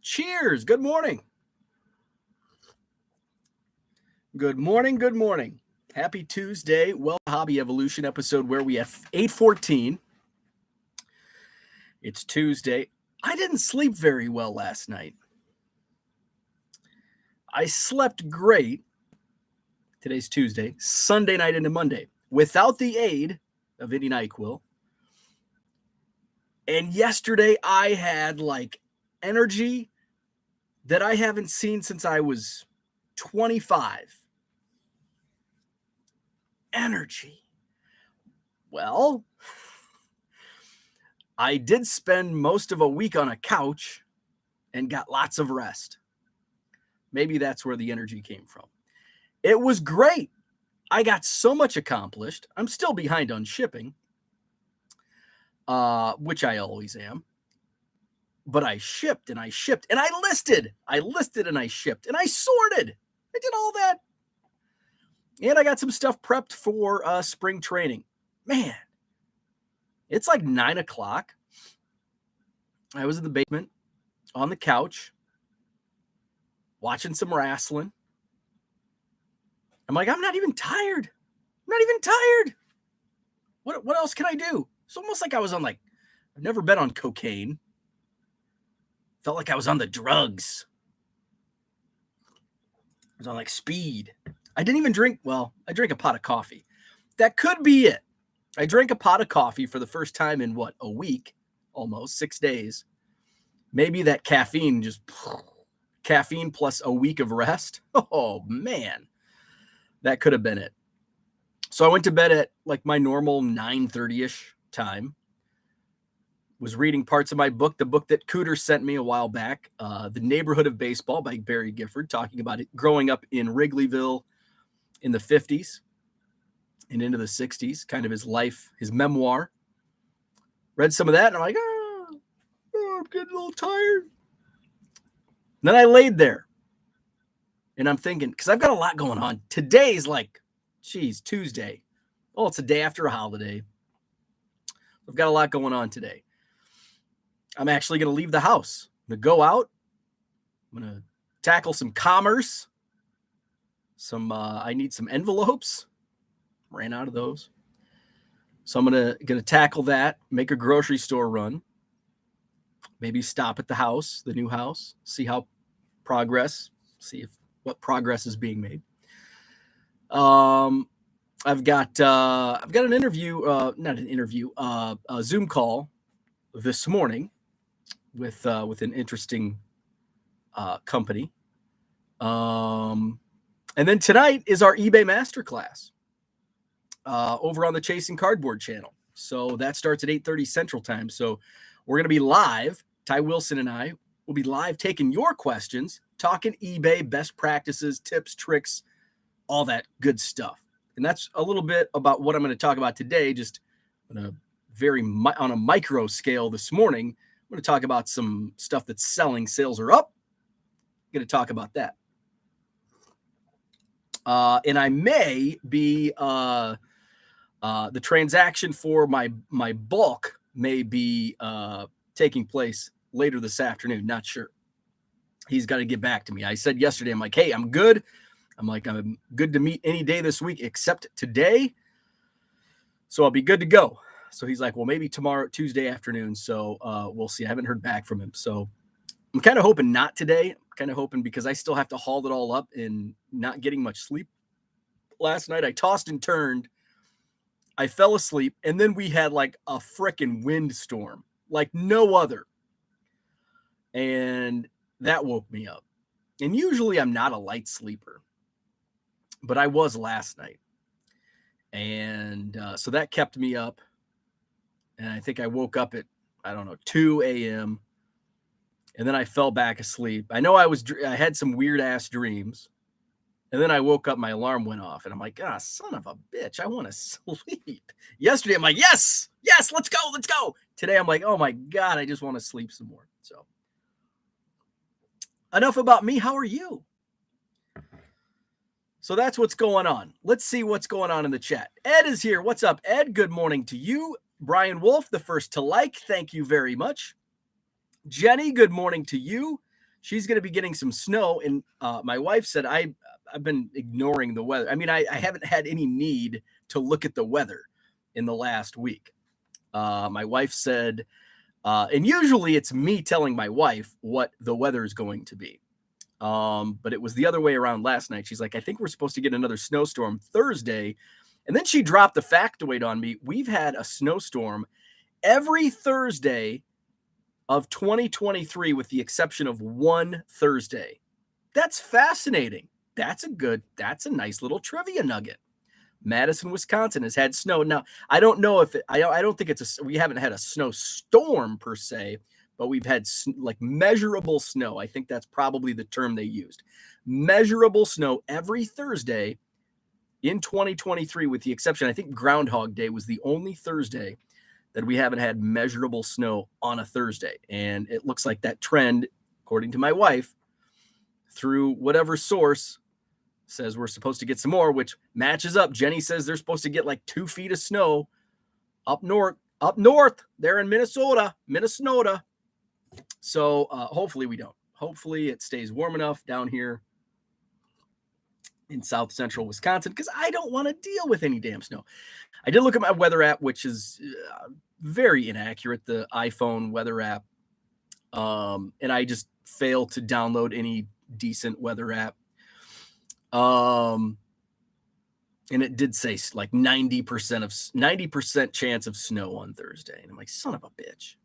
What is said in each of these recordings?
Cheers. Good morning. Good morning. Good morning. Happy Tuesday. Well, Hobby Evolution episode where we have 8:14. It's Tuesday. I didn't sleep very well last night. I slept great. Today's Tuesday, Sunday night into Monday, without the aid of any NyQuil. And yesterday I had like energy that I haven't seen since I was 25. Energy. Well, I did spend most of a week on a couch and got lots of rest. Maybe that's where the energy came from. It was great. I got so much accomplished. I'm still behind on shipping, which I always am. But I shipped and I shipped and I listed. I listed and I shipped and I sorted. I did all that. And I got some stuff prepped for spring training. Man, it's like 9 o'clock. I was in the basement on the couch watching some wrestling. I'm like, I'm not even tired. I'm not even tired. What else can I do? It's almost like I was on I've never been on cocaine. Felt like I was on the drugs. I was on speed. I didn't even drink. Well, I drank a pot of coffee. That could be it. I drank a pot of coffee for the first time in a week, almost 6 days. Maybe that caffeine plus a week of rest. Oh man, that could have been it. So I went to bed at my normal 9:30-ish time. Was reading parts of my book, the book that Cooter sent me a while back, The Neighborhood of Baseball by Barry Gifford, talking about it growing up in Wrigleyville in the 50s and into the 60s, kind of his life, his memoir. Read some of that, and I'm like, I'm getting a little tired. And then I laid there, and I'm thinking, because I've got a lot going on. Today's Tuesday. Oh, it's a day after a holiday. I've got a lot going on today. I'm actually going to leave the house. I'm going to go out. I'm going to tackle some commerce. I need some envelopes. Ran out of those. So I'm going to tackle that, make a grocery store run. Maybe stop at the house, the new house, see what progress is being made. I've got an interview, a Zoom call this morning with an interesting company. And then tonight is our eBay masterclass over on the Chasing Cardboard channel. So that starts at 8:30 Central Time. So we're going to be live. Ty Wilson and I will be live taking your questions, talking eBay, best practices, tips, tricks, all that good stuff. And that's a little bit about what I'm going to talk about today, just on a micro scale this morning. I'm going to talk about some stuff that's selling. Sales are up. I'm going to talk about that. And I may be the transaction for my bulk may be taking place later this afternoon. Not sure. He's got to get back to me. I said yesterday, I'm like, hey, I'm good. I'm good to meet any day this week except today. So I'll be good to go. So he's like, well, maybe tomorrow, Tuesday afternoon. So we'll see. I haven't heard back from him. So I'm kind of hoping not today. I'm kind of hoping because I still have to haul it all up and not getting much sleep. Last night I tossed and turned. I fell asleep. And then we had a frickin' windstorm, like no other. And that woke me up. And usually I'm not a light sleeper, but I was last night. And so that kept me up. And I think I woke up at, 2 a.m. And then I fell back asleep. I know I had some weird ass dreams. And then I woke up, my alarm went off. And I'm like, son of a bitch, I want to sleep. Yesterday, I'm like, yes, let's go. Today, I'm like, oh my God, I just want to sleep some more. So enough about me. How are you? So that's what's going on. Let's see what's going on in the chat. Ed is here. What's up, Ed? Good morning to you. Brian Wolf, the first to like. Thank you very much. Jenny, good morning to you. she's going to be getting some snow. And my wife said, I've been ignoring the weather. I mean, I haven't had any need to look at the weather in the last week. My wife said, and usually it's me telling my wife what the weather is going to be. But it was the other way around last night. She's like, I think we're supposed to get another snowstorm Thursday. And then she dropped the factoid on me. We've had a snowstorm every Thursday of 2023, with the exception of one Thursday. That's fascinating. That's a nice little trivia nugget. Madison, Wisconsin has had snow. Now, I don't know if I don't think we haven't had a snowstorm per se, but we've had like measurable snow. I think that's probably the term they used. Measurable snow every Thursday in 2023, with the exception, I think Groundhog Day was the only Thursday that we haven't had measurable snow on a Thursday. And it looks like that trend, according to my wife, through whatever source, says we're supposed to get some more, which matches up. Jenny says they're supposed to get like 2 feet of snow up north there in Minnesota. So hopefully we don't. Hopefully it stays warm enough down here in South Central Wisconsin, because I don't want to deal with any damn snow. I did look at my weather app, which is very inaccurate, the iPhone weather app. And I just failed to download any decent weather app. And it did say like 90% chance of snow on Thursday. And I'm like, son of a bitch.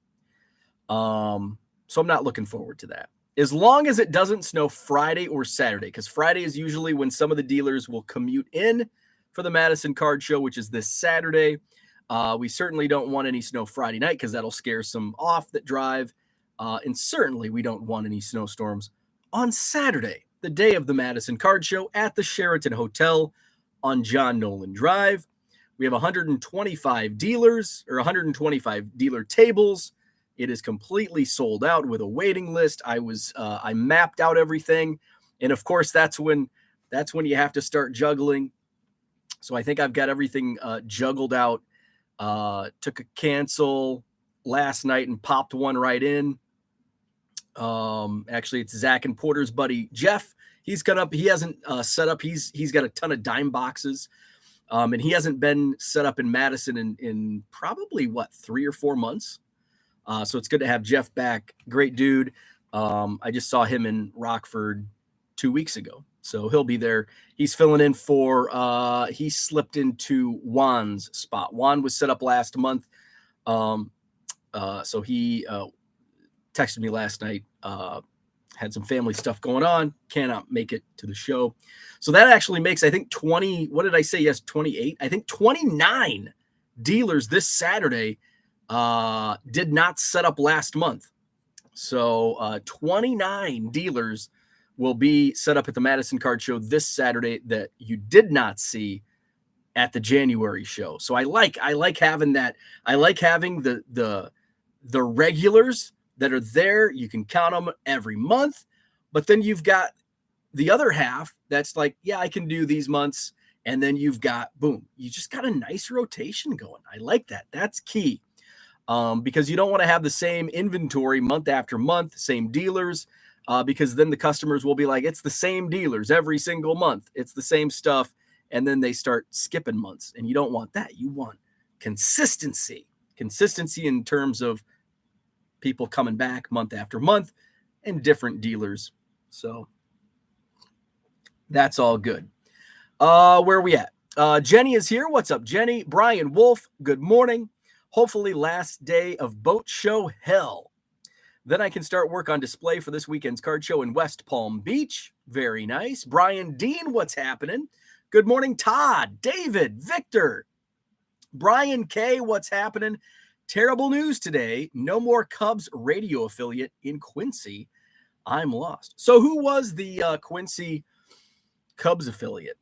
So I'm not looking forward to that. As long as it doesn't snow Friday or Saturday, because Friday is usually when some of the dealers will commute in for the Madison Card Show, which is this Saturday. We certainly don't want any snow Friday night, because that'll scare some off that drive. And certainly we don't want any snowstorms on Saturday, the day of the Madison Card Show, at the Sheraton Hotel on John Nolan Drive. We have 125 dealers, or 125 dealer tables. It is completely sold out with a waiting list. I mapped out everything. And of course, that's when you have to start juggling. So I think I've got everything juggled out. Took a cancel last night and popped one right in. Actually, it's Zach and Porter's buddy Jeff. He's got up. He hasn't set up. He's got a ton of dime boxes, and he hasn't been set up in Madison in probably 3 or 4 months. So it's good to have Jeff back. Great dude. I just saw him in Rockford 2 weeks ago, so he'll be there. He's filling in for. He slipped into Juan's spot. Juan was set up last month, so he texted me last night. Had some family stuff going on, cannot make it to the show. So that actually makes, I think, 20, what did I say? Yes, 28. I think 29 dealers this Saturday did not set up last month. So 29 dealers will be set up at the Madison Card Show this Saturday that you did not see at the January show. So I like having that. I like having the regulars that are there. You can count them every month, but then you've got the other half that's like, yeah, I can do these months. And then you've got, boom, you just got a nice rotation going. I like that. That's key. Because you don't want to have the same inventory month after month, same dealers, because then the customers will be like, it's the same dealers every single month. It's the same stuff. And then they start skipping months, and you don't want that. You want consistency in terms of people coming back month after month and different dealers. So that's all good. Where are we at? Jenny is here. What's up, Jenny? Brian Wolf, good morning. Hopefully last day of boat show hell. Then I can start work on display for this weekend's card show in West Palm Beach. Very nice. Brian Dean, what's happening? Good morning, Todd, David, Victor. Brian K, what's happening? Terrible news today. No more Cubs radio affiliate in Quincy. I'm lost. So who was the Quincy Cubs affiliate?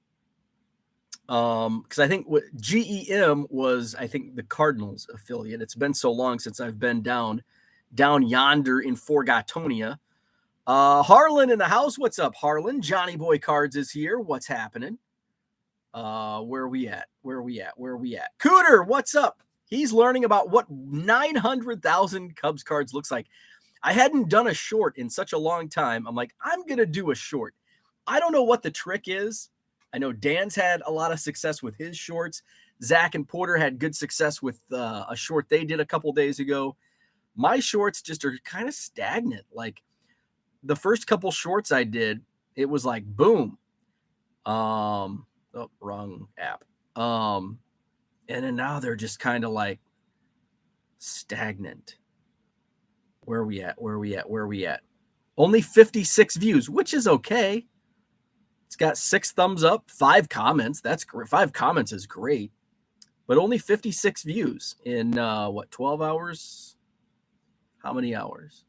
Because I think GEM was, I think, the Cardinals affiliate. It's been so long since I've been down yonder in Forgatonia. Harlan in the house. What's up, Harlan? Johnny Boy Cards is here. What's happening? Where are we at? Cooter, what's up? He's learning about what 900,000 Cubs cards looks like. I hadn't done a short in such a long time. I'm like, I'm going to do a short. I don't know what the trick is. I know Dan's had a lot of success with his shorts. Zach and Porter had good success with a short they did a couple days ago. My shorts just are kind of stagnant. Like the first couple shorts I did, it was like, boom. Oh, wrong app. And then now they're just kind of like stagnant. Where are we at? Only 56 views, which is okay. It's got 6 thumbs up, 5 comments. That's great. 5 comments is great. But only 56 views in 12 hours? How many hours?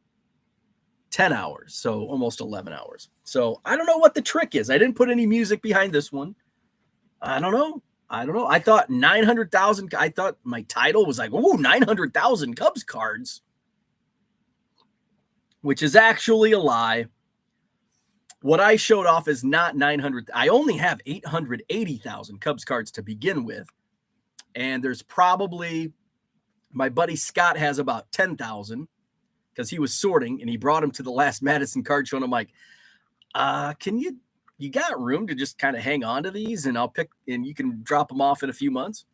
10 hours. So almost 11 hours. So I don't know what the trick is. I didn't put any music behind this one. I don't know. I thought 900,000. I thought my title was like, 900,000 Cubs cards, which is actually a lie. What I showed off is not 900. I only have 880,000 Cubs cards to begin with. And there's probably, my buddy Scott has about 10,000 because he was sorting and he brought him to the last Madison card show. And I'm like, can you got room to just kind of hang on to these and I'll pick and you can drop them off in a few months.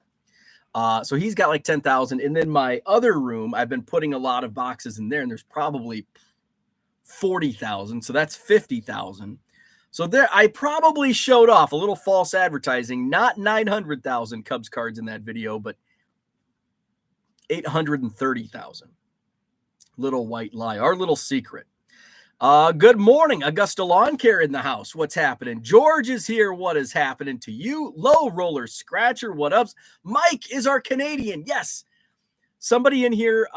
So he's got like 10,000. And then my other room, I've been putting a lot of boxes in there and there's probably 40,000. So that's 50,000. So there, I probably showed off a little false advertising, not 900,000 Cubs cards in that video, but 830,000. Little white lie, our little secret. Good morning, Augusta Lawn Care in the house. What's happening? George is here. What is happening to you? Low Roller Scratcher, what ups? Mike is our Canadian. Yes. Somebody in here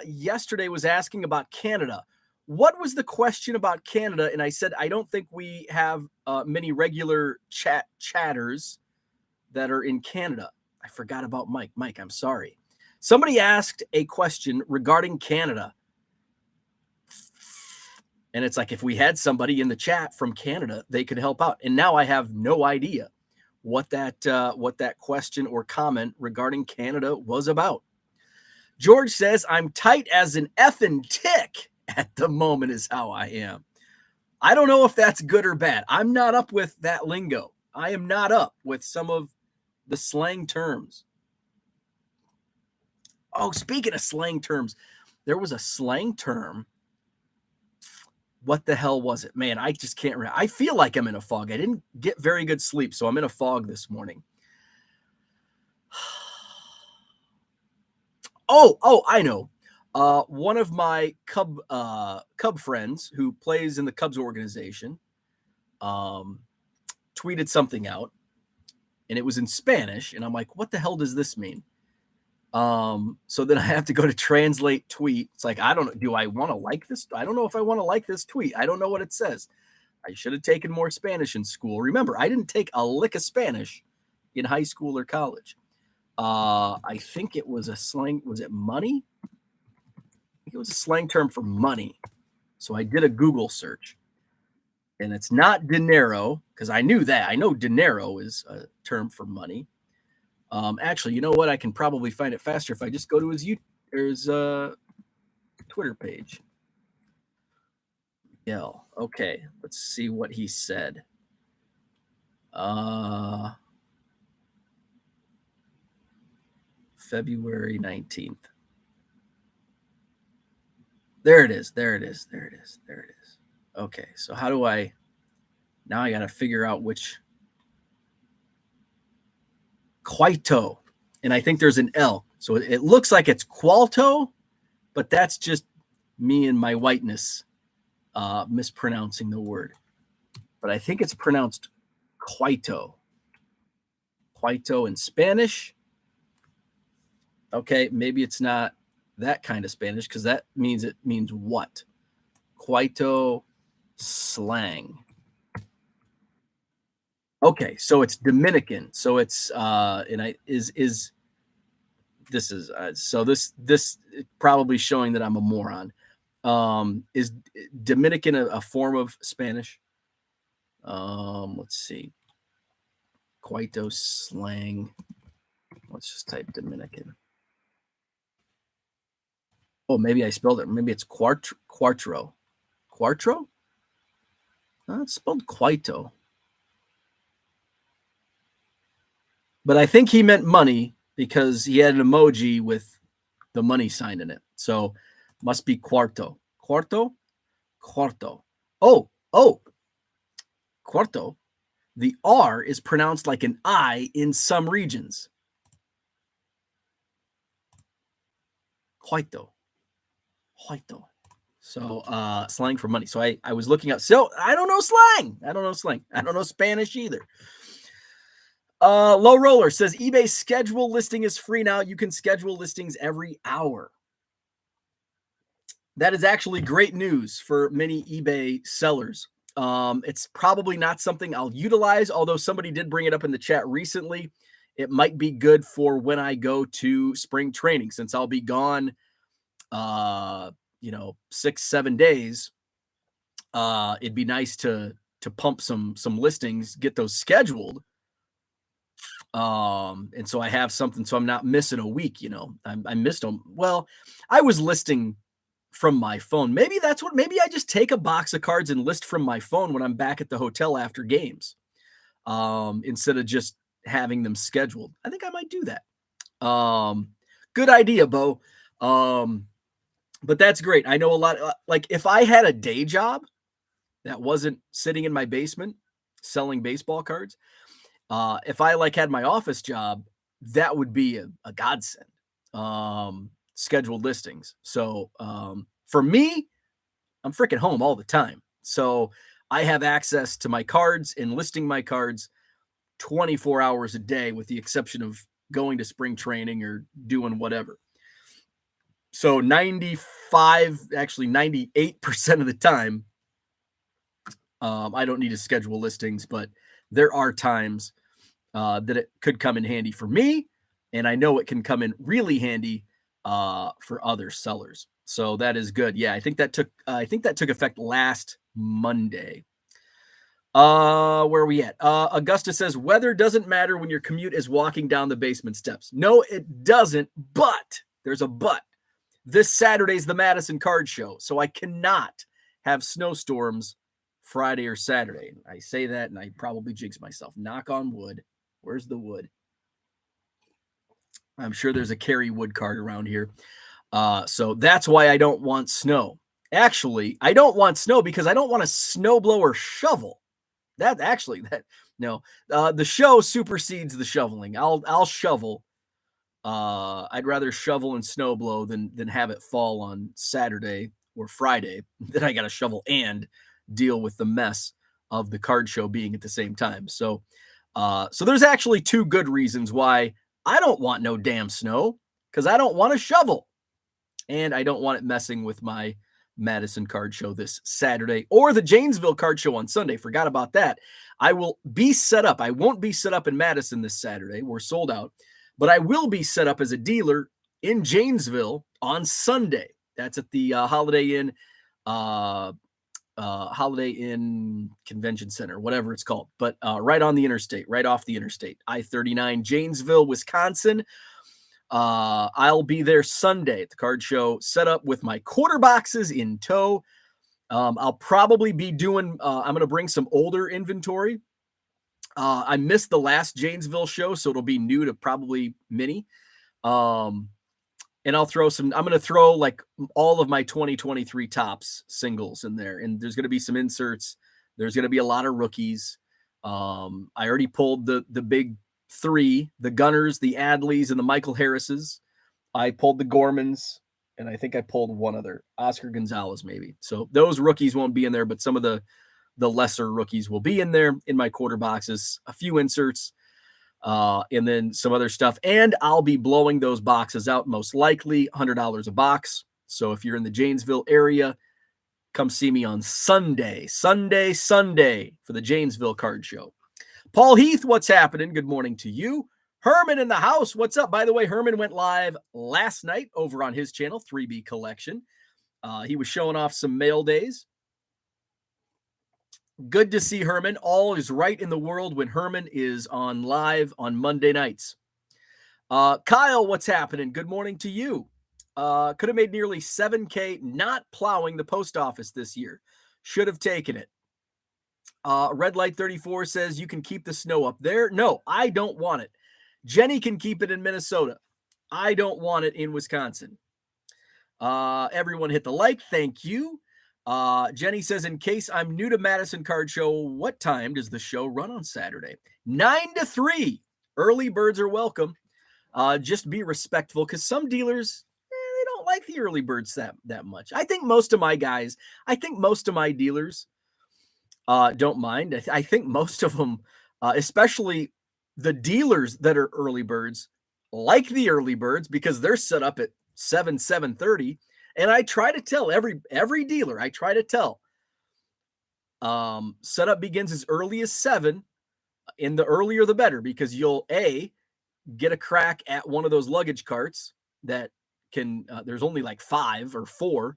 yesterday was asking about Canada. What was the question about Canada? And I said, I don't think we have many regular chatters that are in Canada. I forgot about Mike. Mike, I'm sorry. Somebody asked a question regarding Canada. And it's like, if we had somebody in the chat from Canada, they could help out. And now I have no idea what that question or comment regarding Canada was about. George says, I'm tight as an effing tick at the moment is how I am. I don't know if that's good or bad. I'm not up with that lingo. I am not up with some of the slang terms. Oh, speaking of slang terms, there was a slang term. What the hell was it? Man, I just can't remember. I feel like I'm in a fog. I didn't get very good sleep, so I'm in a fog this morning. Oh, I know. One of my Cub friends who plays in the Cubs organization tweeted something out, and it was in Spanish, and I'm like, what the hell does this mean? So then I have to go to translate tweet. It's like, I don't know. Do I want to like this? I don't know if I want to like this tweet. I don't know what it says. I should have taken more Spanish in school. Remember, I didn't take a lick of Spanish in high school or college. I think it was a slang. Was it money? I think it was a slang term for money. So I did a Google search. And it's not dinero, because I knew that. I know dinero is a term for money. Actually, you know what? I can probably find it faster if I just go to his Twitter page. Yeah. Okay. Let's see what he said. February 19th. There it is. Okay. So how do I, now I got to figure out which. Quito, and I think there's an L. So it looks like it's Qualto, but that's just me and my whiteness mispronouncing the word. But I think it's pronounced Quito. Quito in Spanish. Okay, maybe it's not that kind of Spanish because that means it means what? Quito slang. Okay, so it's Dominican. So it's this probably showing that I'm a moron. Is Dominican a form of Spanish? Let's see. Quito slang. Let's just type Dominican. Oh, maybe I spelled it. Maybe it's Quartro. Quartro? It's spelled Quito. But I think he meant money because he had an emoji with the money sign in it. So must be Quarto. Quarto? Quarto. Oh, Quarto. The R is pronounced like an I in some regions. Quito. Quito. So slang for money. So I was looking up. So I don't know slang. I don't know Spanish either. Low Roller says eBay schedule listing is free now. You can schedule listings every hour. That is actually great news for many eBay sellers. It's probably not something I'll utilize, although somebody did bring it up in the chat recently. It might be good for when I go to spring training, since I'll be gone 6-7 days. It'd be nice to pump some listings, get those scheduled. And so I have something, so I'm not missing a week. I missed them. Well, I was listing from my phone. Maybe I just take a box of cards and list from my phone when I'm back at the hotel after games, instead of just having them scheduled. I think I might do that. Good idea, Bo. But that's great. I know a lot. Like if I had a day job that wasn't sitting in my basement selling baseball cards, if I had my office job, that would be a godsend. Scheduled listings. So for me, I'm freaking home all the time. So I have access to my cards and listing my cards 24 hours a day, with the exception of going to spring training or doing whatever. So 98% of the time, I don't need to schedule listings, but there are times that it could come in handy for me. And I know it can come in really handy for other sellers. So that is good. Yeah, I think that took effect last Monday. Where are we at? Augusta says weather doesn't matter when your commute is walking down the basement steps. No, it doesn't. But there's a but. This Saturday is the Madison card show, so I cannot have snowstorms Friday or Saturday. I say that and I probably jinx myself. Knock on wood. Where's the wood? I'm sure there's a Kerry wood card around here. So that's why I don't want snow. Actually, I don't want snow because I don't want a snowblower shovel. The show supersedes the shoveling. I'll shovel. I'd rather shovel and snowblow than have it fall on Saturday or Friday. Then I got to shovel and deal with the mess of the card show being at the same time. So there's actually two good reasons why I don't want no damn snow, because I don't want to shovel. And I don't want it messing with my Madison card show this Saturday or the Janesville card show on Sunday. Forgot about that. I will be set up. I won't be set up in Madison this Saturday. We're sold out. But I will be set up as a dealer in Janesville on Sunday. That's at the Holiday Inn Convention Center, whatever it's called. But right on the interstate, right off the interstate, I-39, Janesville, Wisconsin. I'll be there Sunday at the card show, set up with my quarter boxes in tow. I'll probably be doing, I'm going to bring some older inventory. I missed the last Janesville show, so it'll be new to probably many. And I'm going to throw like all of my 2023 tops singles in there. And there's going to be some inserts. There's going to be a lot of rookies. I already pulled the big three, the Gunners, the Adleys, and the Michael Harrises. I pulled the Gormans, and I think I pulled one other, Oscar Gonzalez maybe. So those rookies won't be in there, but some of the lesser rookies will be in there in my quarter boxes, a few inserts, and then some other stuff. And I'll be blowing those boxes out, most likely $100 a box. So if you're in the Janesville area, come see me on Sunday for the Janesville card show. Paul Heath, what's happening? Good morning to you. Herman in the house. What's up? By the way, Herman went live last night over on his channel, 3B Collection. He was showing off some mail days. Good to see Herman. All is right in the world when Herman is on live on Monday nights. Kyle, what's happening? Good morning to you. Could have made nearly 7K not plowing the post office this year. Should have taken it. Red Light 34 says you can keep the snow up there. No, I don't want it. Jenny can keep it in Minnesota. I don't want it in Wisconsin. Everyone hit the like. Thank you. Jenny says, in case I'm new to Madison Card Show, what time does the show run on Saturday? 9 to 3. Early birds are welcome. Just be respectful because some dealers, they don't like the early birds that much. I think most of my dealers don't mind. I think most of them, especially the dealers that are early birds, like the early birds because they're set up at 7:30. And I try to tell every dealer, setup begins as early as 7. And the earlier the better, because you'll get a crack at one of those luggage carts that can. There's only like 5 or 4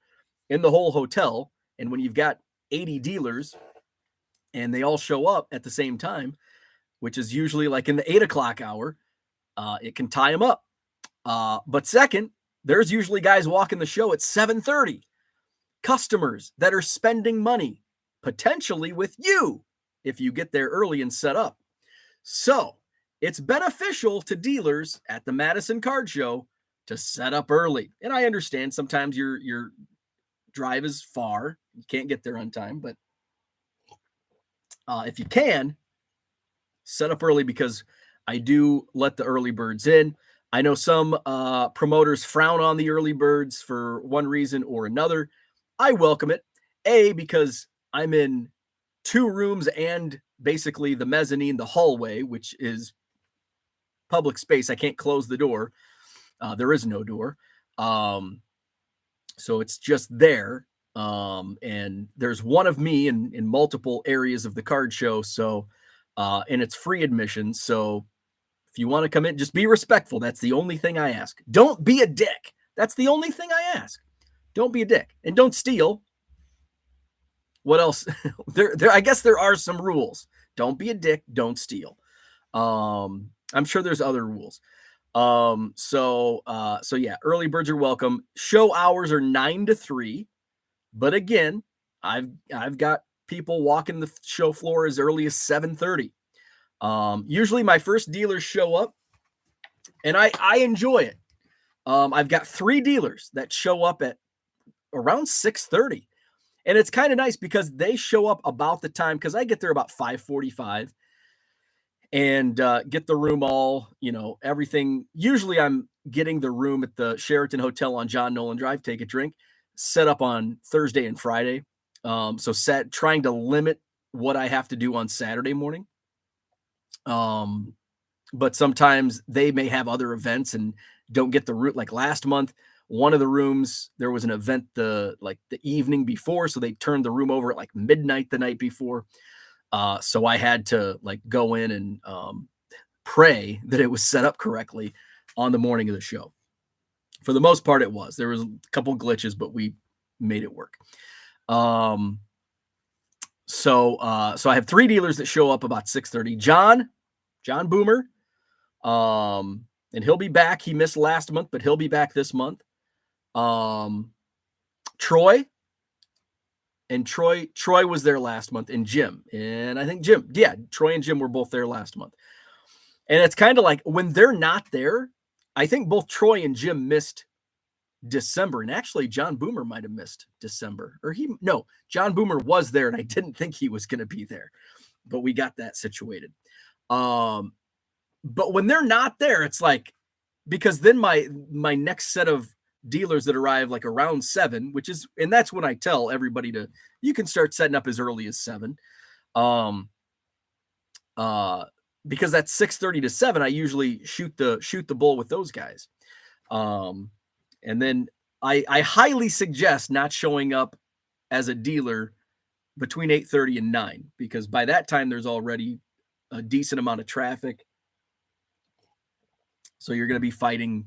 in the whole hotel, and when you've got 80 dealers and they all show up at the same time, which is usually like in the 8 o'clock hour, it can tie them up. But second, there's usually guys walking the show at 7:30. Customers that are spending money potentially with you if you get there early and set up. So it's beneficial to dealers at the Madison Card Show to set up early. And I understand sometimes your drive is far. You can't get there on time, but if you can, set up early because I do let the early birds in. I know some promoters frown on the early birds for one reason or another. I welcome it. Because I'm in 2 rooms and basically the mezzanine, the hallway, which is public space. I can't close the door. There is no door. So it's just there. And there's one of me in multiple areas of the card show. So, and it's free admission. So if you want to come in, just be respectful. That's the only thing I ask. Don't be a dick. That's the only thing I ask. Don't be a dick and don't steal. What else? I guess there are some rules. Don't be a dick. Don't steal. I'm sure there's other rules. So yeah, early birds are welcome. Show hours are 9 to 3. But again, I've got people walking the show floor as early as 7:30. Usually my first dealers show up and I enjoy it. I've got 3 dealers that show up at around 6:30. And it's kind of nice because they show up about the time, because I get there about 5:45 and get the room all, everything. Usually I'm getting the room at the Sheraton Hotel on John Nolan Drive, Take a Drink, set up on Thursday and Friday. So trying to limit what I have to do on Saturday morning. But sometimes they may have other events and don't get the route. Like last month, one of the rooms, there was an event the evening before, so they turned the room over at like midnight the night before. So I had to go in and pray that it was set up correctly on the morning of the show. For the most part, it was. There was a couple glitches, but we made it work. So I have 3 dealers that show up about 6:30. John Boomer, and he'll be back. He missed last month, but he'll be back this month. Troy was there last month, and Jim. And I think Troy and Jim were both there last month. And it's kind of like when they're not there, I think both Troy and Jim missed December. And actually John Boomer might have missed December. John Boomer was there and I didn't think he was going to be there, but we got that situated. But when they're not there, it's like, because then my next set of dealers that arrive like around 7, and that's when I tell everybody you can start setting up as early as 7. Because that's 6:30 to 7, I usually shoot the bull with those guys. And then I highly suggest not showing up as a dealer between 8:30 and 9, because by that time there's already a decent amount of traffic. So you're going to be fighting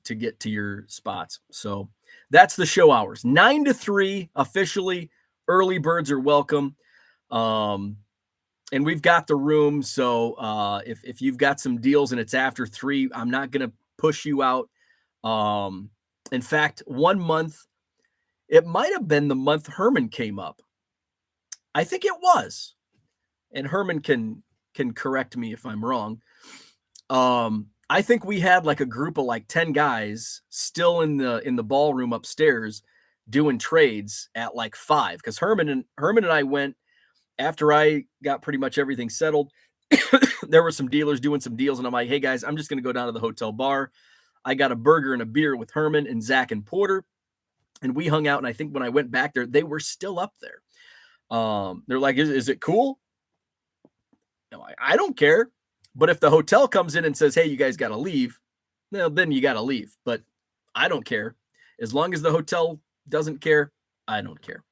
to get to your spots. So that's the show hours. 9 to 3 officially. Early birds are welcome. And we've got the room. So if you've got some deals and it's after 3, I'm not going to push you out. In fact, one month, it might have been the month Herman came up. I think it was. And Herman can correct me if I'm wrong. I think we had like a group of like 10 guys still in the ballroom upstairs doing trades at like 5, because Herman and I went after I got pretty much everything settled. There were some dealers doing some deals, and I'm like, hey guys, I'm just gonna go down to the hotel bar. I got a burger and a beer with Herman and Zach and Porter, and we hung out. And I think when I went back there, they were still up there. They're like, is it cool? No, I don't care. But if the hotel comes in and says, hey, you guys got to leave, well, then you got to leave. But I don't care. As long as the hotel doesn't care, I don't care.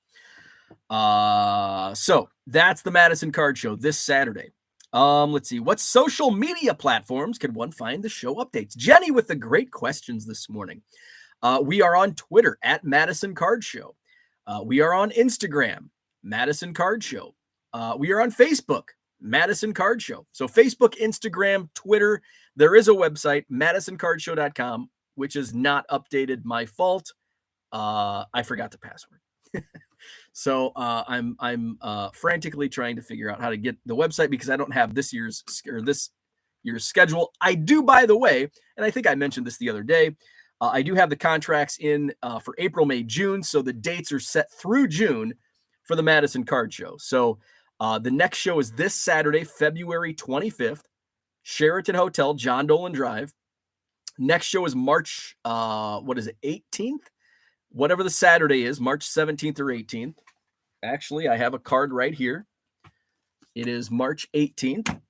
So that's the Madison Card Show this Saturday. Let's see. What social media platforms can one find the show updates? Jenny with the great questions this morning. We are on Twitter at Madison Card Show. We are on Instagram, Madison Card Show. We are on Facebook, Madison Card Show. So Facebook, Instagram, Twitter. There is a website, MadisonCardShow.com, which is not updated. My fault. I forgot the password. So I'm frantically trying to figure out how to get the website because I don't have this year's schedule. I do, by the way, and I think I mentioned this the other day. I do have the contracts in for April, May, June. So the dates are set through June for the Madison Card Show. So the next show is this Saturday, February 25th, Sheraton Hotel, John Dolan Drive. Next show is March, 18th? Whatever the Saturday is, March 17th or 18th. Actually, I have a card right here. It is March 18th.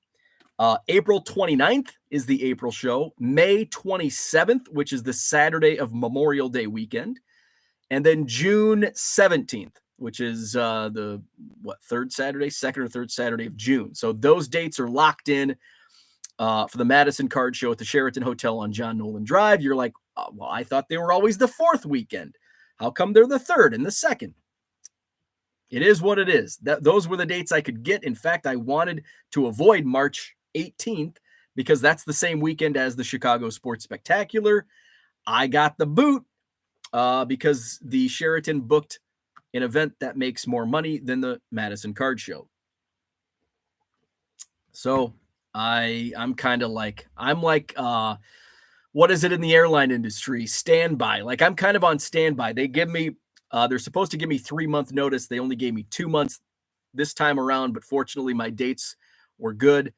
April 29th is the April show. May 27th, which is the Saturday of Memorial Day weekend. And then June 17th, which is second or third Saturday of June. So those dates are locked in for the Madison Card Show at the Sheraton Hotel on John Nolan Drive. You're like, well, I thought they were always the fourth weekend. How come they're the third and the second? It is what it is. Those were the dates I could get. In fact, I wanted to avoid March 18th because that's the same weekend as the Chicago Sports Spectacular. I got the boot because the Sheraton booked an event that makes more money than the Madison Card Show. So I'm like what is it in the airline industry? Standby. Like I'm kind of on standby. They give me, they're supposed to give me 3-month notice. They only gave me 2 months this time around, but fortunately my dates were good.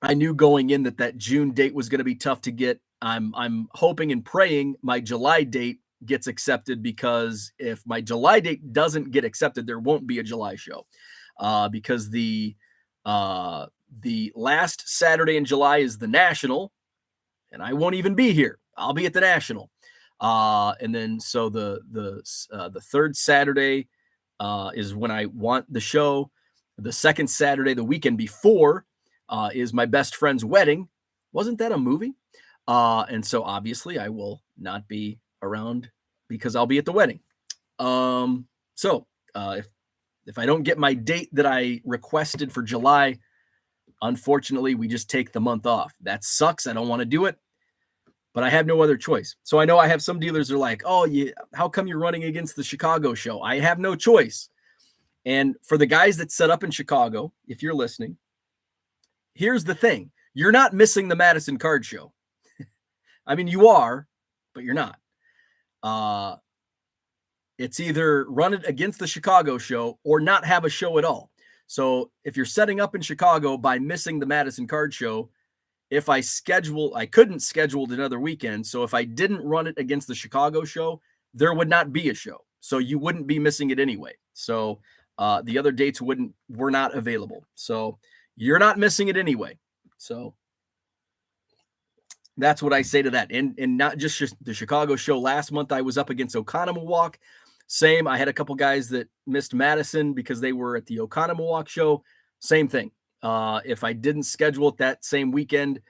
I knew going in that June date was going to be tough to get. I'm hoping and praying my July date gets accepted, because if my July date doesn't get accepted, there won't be a July show because the last Saturday in July is the National, and I won't even be here. I'll be at the National. And then so the third Saturday is when I want the show. The second Saturday, the weekend before, is my best friend's wedding. Wasn't that a movie? And so obviously I will not be around because I'll be at the wedding. So if I don't get my date that I requested for July, unfortunately, we just take the month off. That sucks. I don't want to do it, but I have no other choice. So I know I have some dealers are like, oh, how come you're running against the Chicago show? I have no choice. And for the guys that set up in Chicago, if you're listening, here's the thing. You're not missing the Madison Card Show. I mean, you are, but you're not. It's either run it against the Chicago show or not have a show at all. So if you're setting up in Chicago by missing the Madison Card Show, if I couldn't schedule another weekend. So if I didn't run it against the Chicago show, there would not be a show. So you wouldn't be missing it anyway. So the other dates were not available. So you're not missing it anyway. So that's what I say to that. And not just the Chicago show. Last month, I was up against Oconomowoc. Same. I had a couple guys that missed Madison because they were at the Oconomowoc show. Same thing. If I didn't schedule it that same weekend,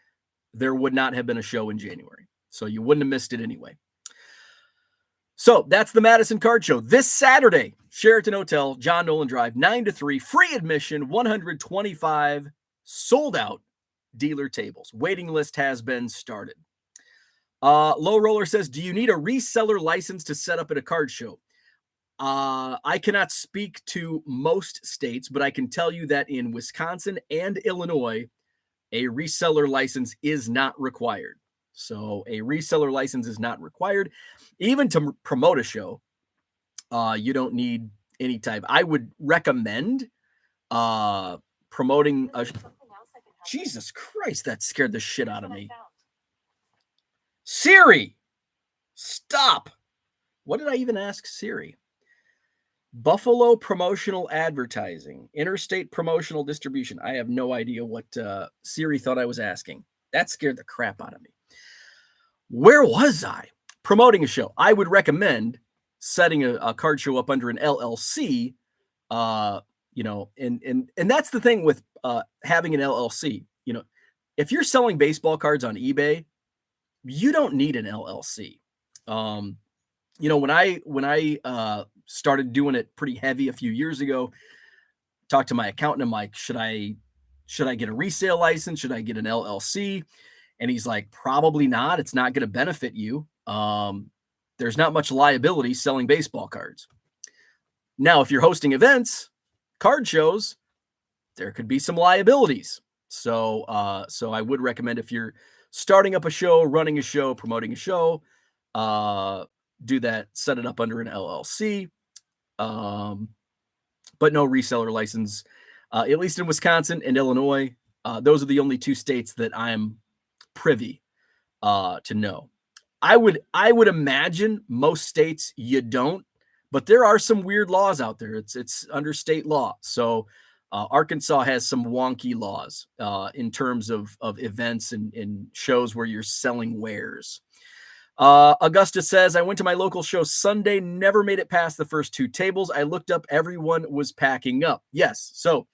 there would not have been a show in January. So you wouldn't have missed it anyway. So that's the Madison Card Show. This Saturday, Sheraton Hotel, John Nolan Drive, 9 to 3, free admission, 125 sold out dealer tables. Waiting list has been started. Low Roller says, do you need a reseller license to set up at a card show? I cannot speak to most states, but I can tell you that in Wisconsin and Illinois, a reseller license is not required. So a reseller license is not required. Even to promote a show, you don't need any type. I would recommend promoting a... Jesus Christ, that scared the shit out of me. Siri, stop. What did I even ask Siri? Buffalo promotional advertising, interstate promotional distribution. I have no idea what Siri thought I was asking. That scared the crap out of me. Where was I? Promoting a show. I would recommend setting a card show up under an LLC. And that's the thing with having an LLC. If you're selling baseball cards on eBay, you don't need an LLC. When I started doing it pretty heavy a few years ago, talked to my accountant. I'm like, should I get a resale license? Should I get an LLC? And he's like, probably not. It's not going to benefit you. There's not much liability selling baseball cards. Now, if you're hosting events, card shows, there could be some liabilities. So I would recommend, if you're starting up a show, running a show, promoting a show, do that, set it up under an LLC, but no reseller license, at least in Wisconsin and Illinois. Those are the only two states that I'm privy to know. I would imagine most states you don't, but there are some weird laws out there. It's under state law. So Arkansas has some wonky laws in terms of events and shows where you're selling wares. Augusta says, I went to my local show Sunday, never made it past the first two tables. I looked up, everyone was packing up. Yes. So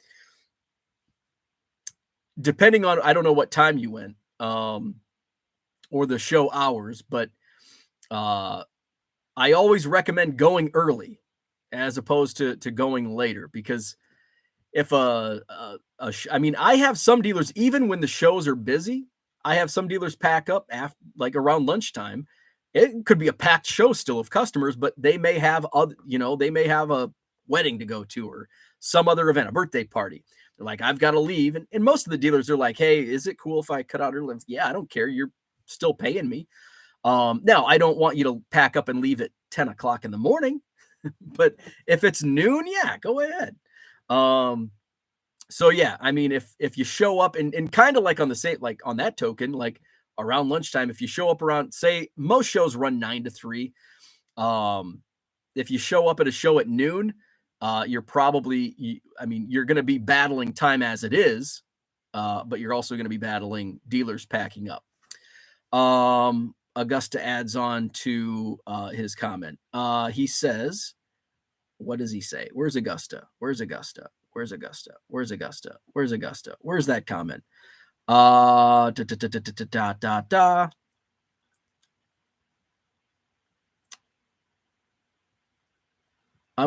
depending on, I don't know what time you went, or the show hours, but I always recommend going early as opposed to going later, because if I have some dealers, even when the shows are busy, I have some dealers pack up like around lunchtime. It could be a packed show still of customers, but they may have they may have a wedding to go to or some other event, a birthday party. They're like, I've got to leave. And most of the dealers are like, hey, is it cool if I cut out early? Yeah, I don't care. You're still paying me. Now, I don't want you to pack up and leave at 10 o'clock in the morning, but if it's noon, yeah, go ahead. So yeah, I mean, if you show up and kind of like on the same, like on that token, like around lunchtime, if you show up around, say most shows run 9 to 3. If you show up at a show at noon, you're probably, you're going to be battling time as it is, but you're also going to be battling dealers packing up. Augusta adds on to his comment. He says, what does he say? Where's Augusta? Where's Augusta? Where's Augusta? Where's Augusta? Where's Augusta? Where's that comment? I'm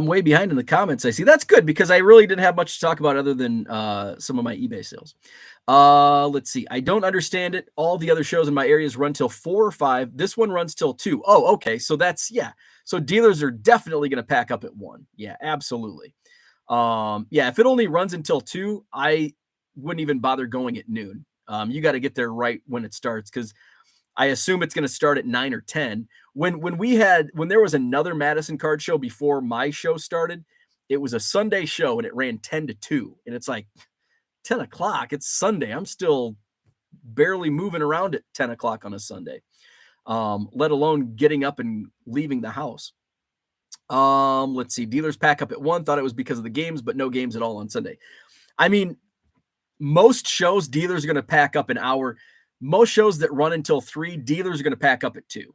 way behind in the comments. I see. That's good, because I really didn't have much to talk about other than some of my eBay sales. Let's see. I don't understand it. All the other shows in my areas run till 4 or 5. This one runs till 2. Oh, okay. So that's, yeah. So dealers are definitely going to pack up at 1. Yeah, absolutely. Yeah, if it only runs until 2, I wouldn't even bother going at noon. You got to get there right when it starts, because I assume it's going to start at 9 or 10. When there was another Madison card show before my show started, it was a Sunday show and it ran 10 to 2. And it's like 10 o'clock. It's Sunday. I'm still barely moving around at 10 o'clock on a Sunday, let alone getting up and leaving the house. Let's see. Dealers pack up at 1. Thought it was because of the games, but no games at all on Sunday. I mean, most shows, dealers are going to pack up an hour. Most shows that run until 3, dealers are going to pack up at 2.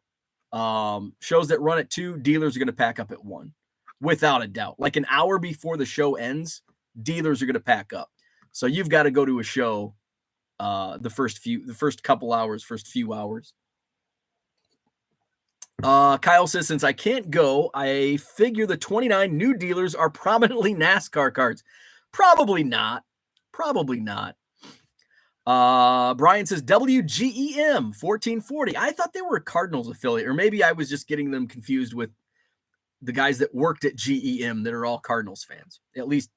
Shows that run at 2, dealers are going to pack up at 1, without a doubt. Like an hour before the show ends, dealers are going to pack up. So you've got to go to a show the first few hours. Kyle says, since I can't go, I figure the 29 new dealers are prominently NASCAR cards. Probably not. Brian says WGEM 1440. I thought they were a Cardinals affiliate, or maybe I was just getting them confused with the guys that worked at GEM that are all Cardinals fans, at least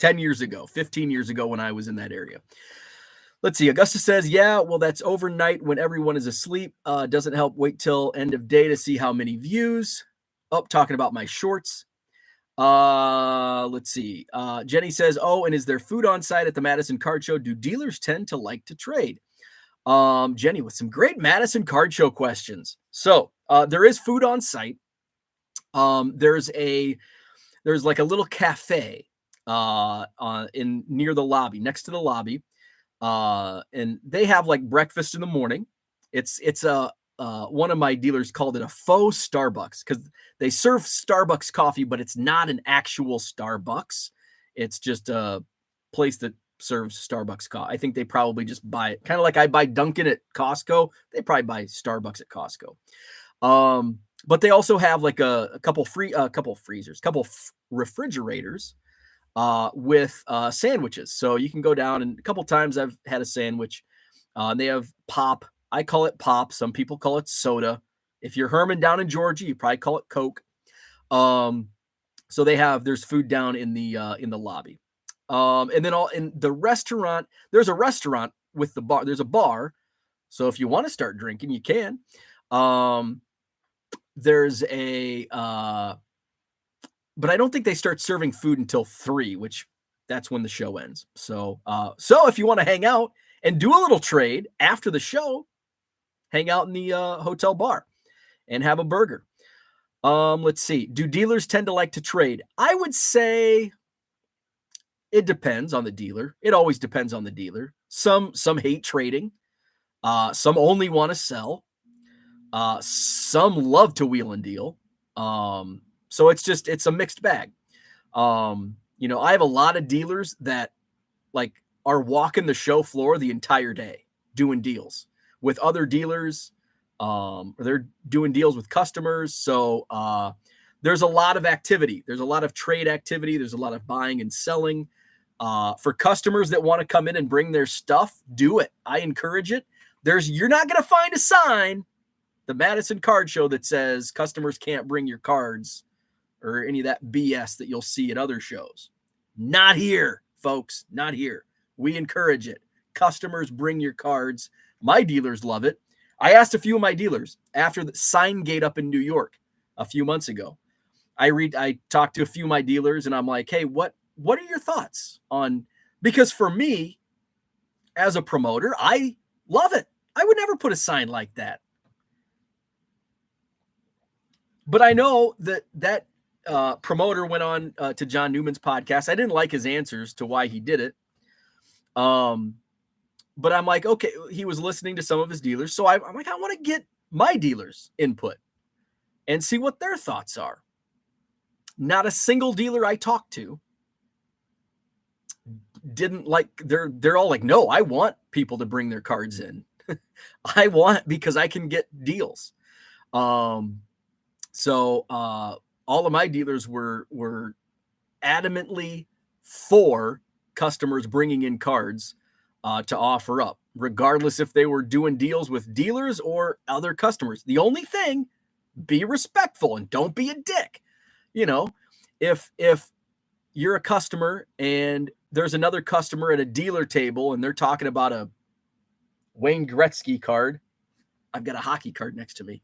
10 years ago, 15 years ago when I was in that area. Let's see. Augusta says, yeah, well, that's overnight when everyone is asleep. Doesn't help. Wait till end of day to see how many views. Talking about my shorts. Let's see. Jenny says, oh, and is there food on site at the Madison Card Show? Do dealers tend to like to trade? Jenny with some great Madison Card Show questions. So there is food on site. There's like a little cafe in near the lobby, next to the lobby. And they have like breakfast in the morning. It's one of my dealers called it a faux Starbucks because they serve Starbucks coffee, but it's not an actual Starbucks. It's just a place that serves Starbucks coffee. I think they probably just buy it, kind of like I buy Dunkin' at Costco. They probably buy Starbucks at Costco. But they also have like a couple freezers, couple refrigerators with sandwiches. So you can go down, and a couple times I've had a sandwich. They have pop. I call it pop. Some people call it soda. If you're Herman down in Georgia, you probably call it Coke. So there's food down in the lobby. And then in the restaurant, there's a restaurant with the bar. There's a bar. So if you want to start drinking, you can. There's but I don't think they start serving food until 3, which that's when the show ends. So if you want to hang out and do a little trade after the show, hang out in the hotel bar and have a burger. Let's see. Do dealers tend to like to trade? I would say it depends on the dealer. It always depends on the dealer. Some hate trading. Some only want to sell. Some love to wheel and deal. So it's a mixed bag. I have a lot of dealers that like are walking the show floor the entire day doing deals with other dealers. Or they're doing deals with customers. So there's a lot of activity. There's a lot of trade activity. There's a lot of buying and selling. For customers that want to come in and bring their stuff, do it. I encourage it. You're not going to find a sign, the Madison Card Show, that says customers can't bring your cards or any of that BS that you'll see at other shows. Not here, folks. Not here. We encourage it. Customers bring your cards. My dealers love it. I asked a few of my dealers after the sign gate up in New York a few months ago. I talked to a few of my dealers and I'm like, hey, what are your thoughts on, because for me as a promoter, I love it. I would never put a sign like that. But I know that promoter went on to John Newman's podcast. I didn't like his answers to why he did it. But I'm like, okay, he was listening to some of his dealers. So I'm like, I want to get my dealers' input and see what their thoughts are. Not a single dealer I talked to didn't like, they're all like, no, I want people to bring their cards in. I want, because I can get deals. So all of my dealers were adamantly for customers bringing in cards to offer up, regardless if they were doing deals with dealers or other customers. The only thing, be respectful and don't be a dick. If you're a customer and there's another customer at a dealer table and they're talking about a Wayne Gretzky card, I've got a hockey card next to me.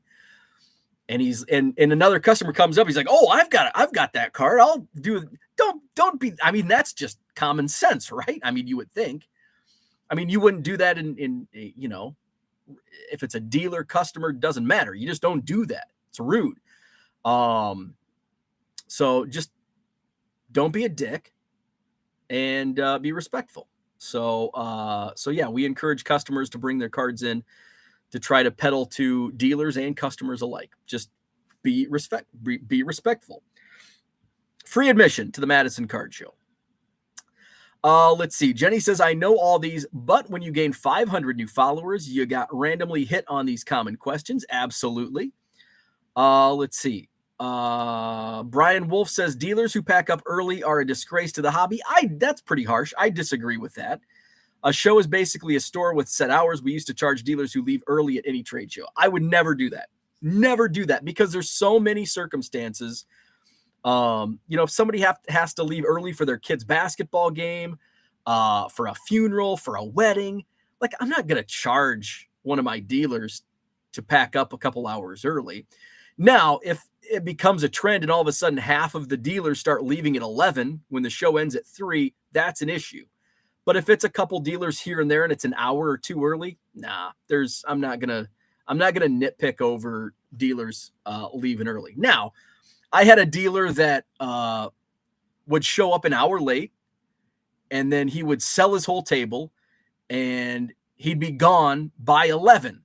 And and another customer comes up. He's like, "Oh, I've got that card. I'll do." Don't be. I mean, that's just common sense, right? I mean, you would think. I mean, you wouldn't do that in if it's a dealer customer, doesn't matter. You just don't do that. It's rude. So just don't be a dick and be respectful. So yeah, we encourage customers to bring their cards in to try to peddle to dealers and customers alike. Just be respectful. Free admission to the Madison Card Show. Let's see. Jenny says, I know all these, but when you gain 500 new followers, you got randomly hit on these common questions. Absolutely. Let's see. Brian Wolf says, dealers who pack up early are a disgrace to the hobby. That's pretty harsh. I disagree with that. A show is basically a store with set hours. We used to charge dealers who leave early at any trade show. I would never do that. Never do that, because there's so many circumstances. If somebody has to leave early for their kid's basketball game, for a funeral, for a wedding, like, I'm not going to charge one of my dealers to pack up a couple hours early. Now, if it becomes a trend and all of a sudden half of the dealers start leaving at 11 when the show ends at 3, that's an issue. But if it's a couple dealers here and there and it's an hour or two early, I'm not gonna nitpick over dealers leaving early. Now, I had a dealer that would show up an hour late, and then he would sell his whole table, and he'd be gone by 11.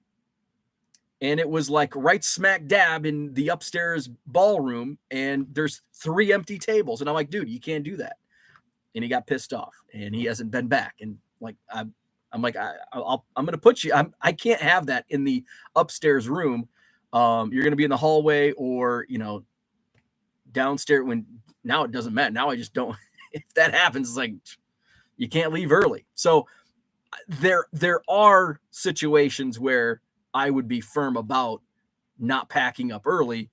And it was like right smack dab in the upstairs ballroom, and there's 3 empty tables. And I'm like, dude, you can't do that. And he got pissed off, and he hasn't been back. And like, I'm going to put you, I can't have that in the upstairs room. You're going to be in the hallway or, downstairs. Now it doesn't matter. Now I just don't, if that happens, it's like, you can't leave early. So there are situations where I would be firm about not packing up early.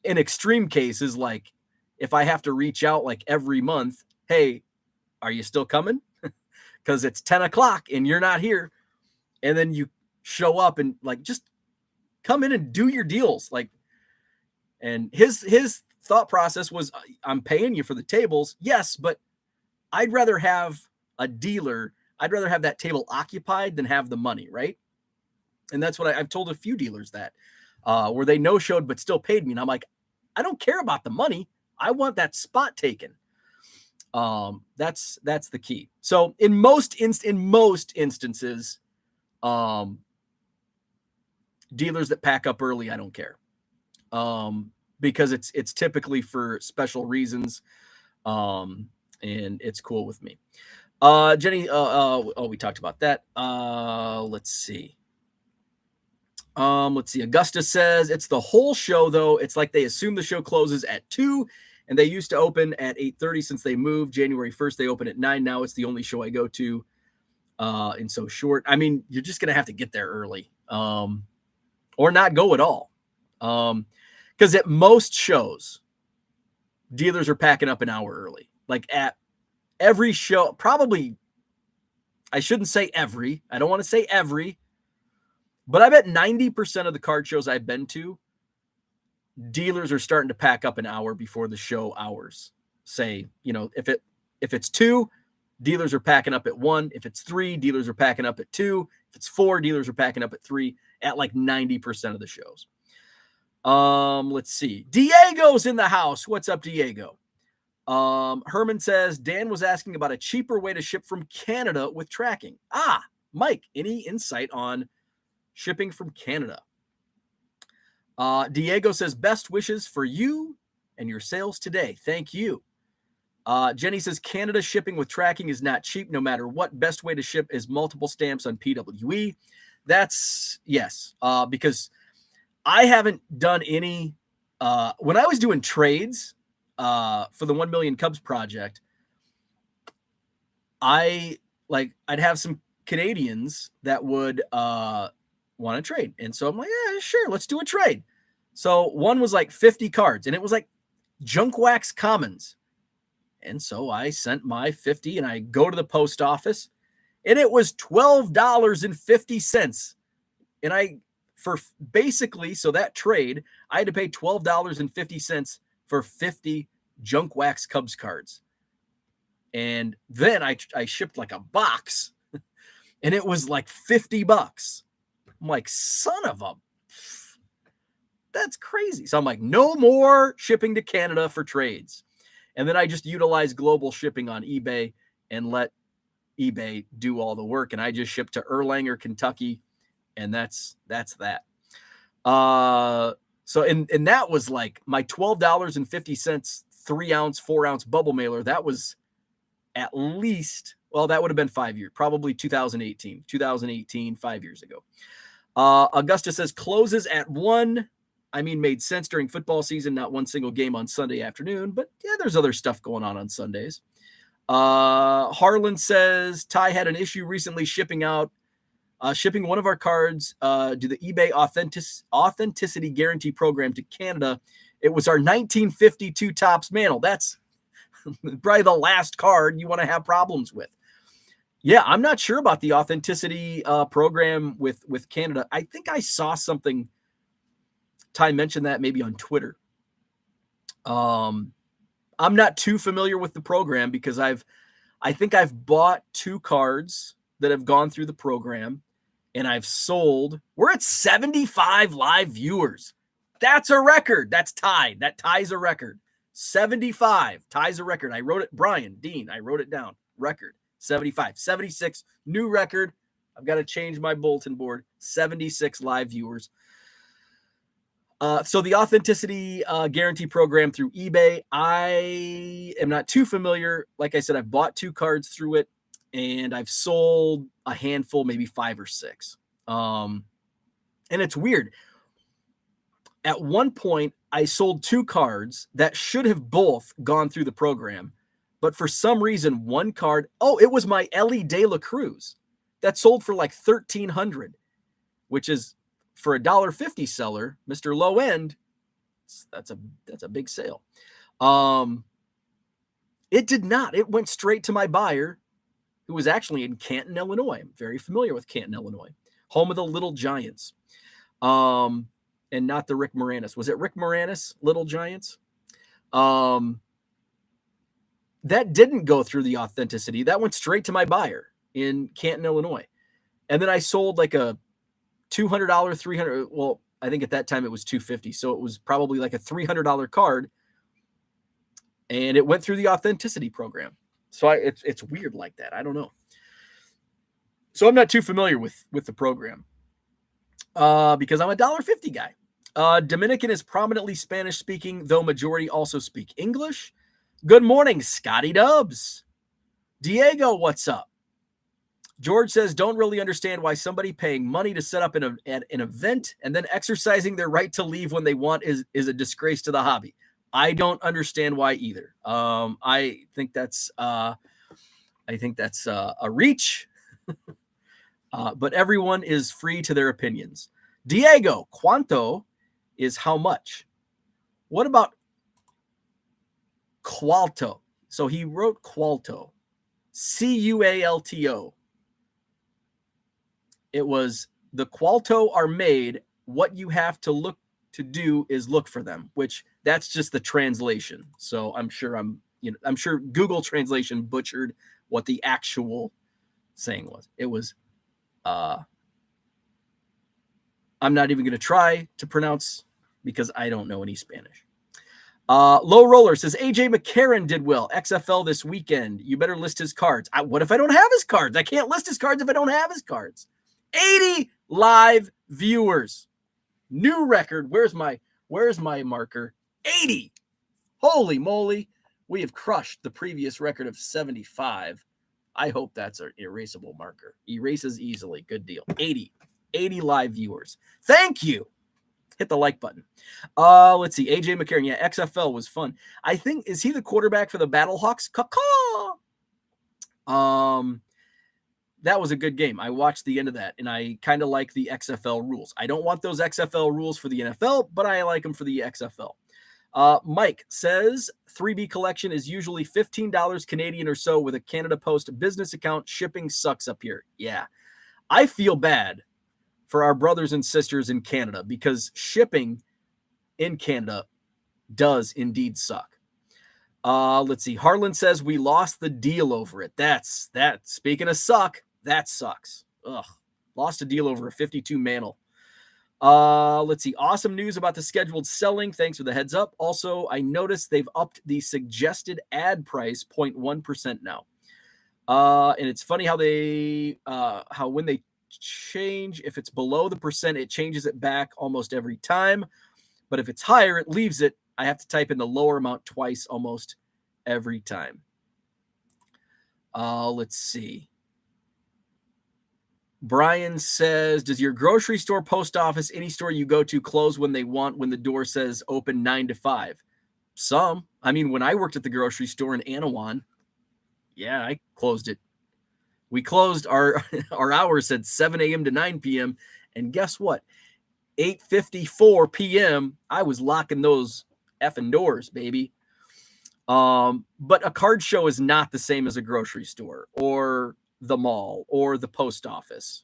In extreme cases, like if I have to reach out like every month, hey, are you still coming? Because it's 10 o'clock and you're not here. And then you show up and like, just come in and do your deals. Like, and his thought process was, I'm paying you for the tables. Yes, but I'd rather have a dealer. I'd rather have that table occupied than have the money, right? And that's what I've told a few dealers that, where they no-showed but still paid me. And I'm like, I don't care about the money. I want that spot taken. That's the key. So in most instances, dealers that pack up early, I don't care. Because it's typically for special reasons. And it's cool with me. Jenny, we talked about that. Let's see. Augusta says it's the whole show though. It's like they assume the show closes at 2 and they used to open at 8:30 since they moved January 1st. They open at 9. Now it's the only show I go to. And so short. I mean, you're just going to have to get there early, or not go at all. Cause at most shows, dealers are packing up an hour early. Like at every show, probably, I shouldn't say every, I don't want to say every, but I bet 90% of the card shows I've been to, dealers are starting to pack up an hour before the show hours. Say, if it's 2, dealers are packing up at 1. If it's 3, dealers are packing up at 2. If it's 4, dealers are packing up at 3 at like 90% of the shows. Let's see. Diego's in the house. What's up, Diego? Herman says, Dan was asking about a cheaper way to ship from Canada with tracking. Mike, any insight on shipping from Canada? Diego says, best wishes for you and your sales today. Thank you. Jenny says, Canada shipping with tracking is not cheap no matter what. Best way to ship is multiple stamps on PWE. That's yes. Because I haven't done any, when I was doing trades, for the 1 Million Cubs project, I'd have some Canadians that would, want to trade. And so I'm like, yeah, sure. Let's do a trade. So one was like 50 cards and it was like junk wax commons. And so I sent my 50 and I go to the post office and it was $12.50. And so that trade, I had to pay $12.50 for 50 junk wax Cubs cards. And then I shipped like a box and it was like $50. I'm like, son of a, that's crazy. So I'm like, no more shipping to Canada for trades. And then I just utilize global shipping on eBay and let eBay do all the work. And I just shipped to Erlanger, Kentucky. And that's that. So that was like my $12.50, 3-ounce, 4-ounce bubble mailer. That was at least, well, that would have been 5 years, probably 2018, 5 years ago. Augusta says closes at 1. I mean, made sense during football season, not one single game on Sunday afternoon, but yeah, there's other stuff going on Sundays. Harlan says Ty had an issue recently shipping one of our cards to the eBay authenticity guarantee program to Canada. It was our 1952 Topps Mantle. That's probably the last card you want to have problems with. Yeah, I'm not sure about the authenticity program with Canada. I think I saw something. Ty mentioned that maybe on Twitter. I'm not too familiar with the program because I think I've bought 2 cards that have gone through the program, and I've sold. We're at 75 live viewers. That's a record. That's tied. That ties a record. 75 ties a record. I wrote it. Brian Dean, I wrote it down. Record 75, 76 new record. I've got to change my bulletin board. 76 live viewers. So the authenticity guarantee program through eBay, I am not too familiar. Like I said, I've bought 2 cards through it, and I've sold a handful, maybe 5 or 6. And it's weird. At one point, I sold 2 cards that should have both gone through the program, but for some reason, one card, it was my Ellie De La Cruz that sold for like $1,300, which is, for a $1.50 seller, Mr. Low End, that's a big sale. It did not. It went straight to my buyer, who was actually in Canton, Illinois. I'm very familiar with Canton, Illinois, home of the Little Giants, and not the Rick Moranis. Was it Rick Moranis, Little Giants? That didn't go through the authenticity. That went straight to my buyer in Canton, Illinois. And then I sold like a $200, $300. Well, I think at that time it was $250. So it was probably like a $300 card, and it went through the authenticity program. So it's weird like that. I don't know. So I'm not too familiar with the program because I'm a $1.50 guy. Dominican is prominently Spanish speaking, though majority also speak English. Good morning, Scotty Dubs. Diego, what's up? George says, don't really understand why somebody paying money to set up an event and then exercising their right to leave when they want is a disgrace to the hobby. I don't understand why either. I think that's a reach, but everyone is free to their opinions. Diego, ¿cuánto is how much? What about Cualto? So he wrote Cualto, Cualto. It was the Cualto are made. What you have to do is look for them, which that's just the translation. So I'm sure Google translation butchered what the actual saying was. It was, I'm not even going to try to pronounce because I don't know any Spanish. Low Roller says, AJ McCarron did well. XFL this weekend. You better list his cards. What if I don't have his cards? I can't list his cards if I don't have his cards. 80 live viewers. New record. Where's my marker? 80. Holy moly. We have crushed the previous record of 75. I hope that's an erasable marker. Erases easily. Good deal. 80 live viewers. Thank you. Hit the like button. Let's see. AJ McCarron. Yeah, XFL was fun. I think, is he the quarterback for the Battlehawks? Caw-caw. That was a good game. I watched the end of that, and I kind of like the XFL rules. I don't want those XFL rules for the NFL, but I like them for the XFL. Mike says 3B collection is usually $15 Canadian or so with a Canada Post business account. Shipping sucks up here. Yeah. I feel bad for our brothers and sisters in Canada because shipping in Canada does indeed suck. Let's see. Harlan says we lost the deal over it. That's that. Speaking of suck, that sucks. Ugh. Lost a deal over a 52 mantle. Let's see. Awesome news about the scheduled selling. Thanks for the heads up. Also, I noticed they've upped the suggested ad price 0.1% now. And it's funny how when they change, if it's below the percent, it changes it back almost every time. But if it's higher, it leaves it. I have to type in the lower amount twice almost every time. Let's see. Brian says, does your grocery store, post office, any store you go to close when they want when the door says open 9 to 5? Some. I mean, when I worked at the grocery store in Anawan, Yeah, I closed it. We closed our hours said 7 a.m. to 9 p.m. And guess what? 8:54 p.m. I was locking those effing doors, baby. But a card show is not the same as a grocery store or the mall or the post office.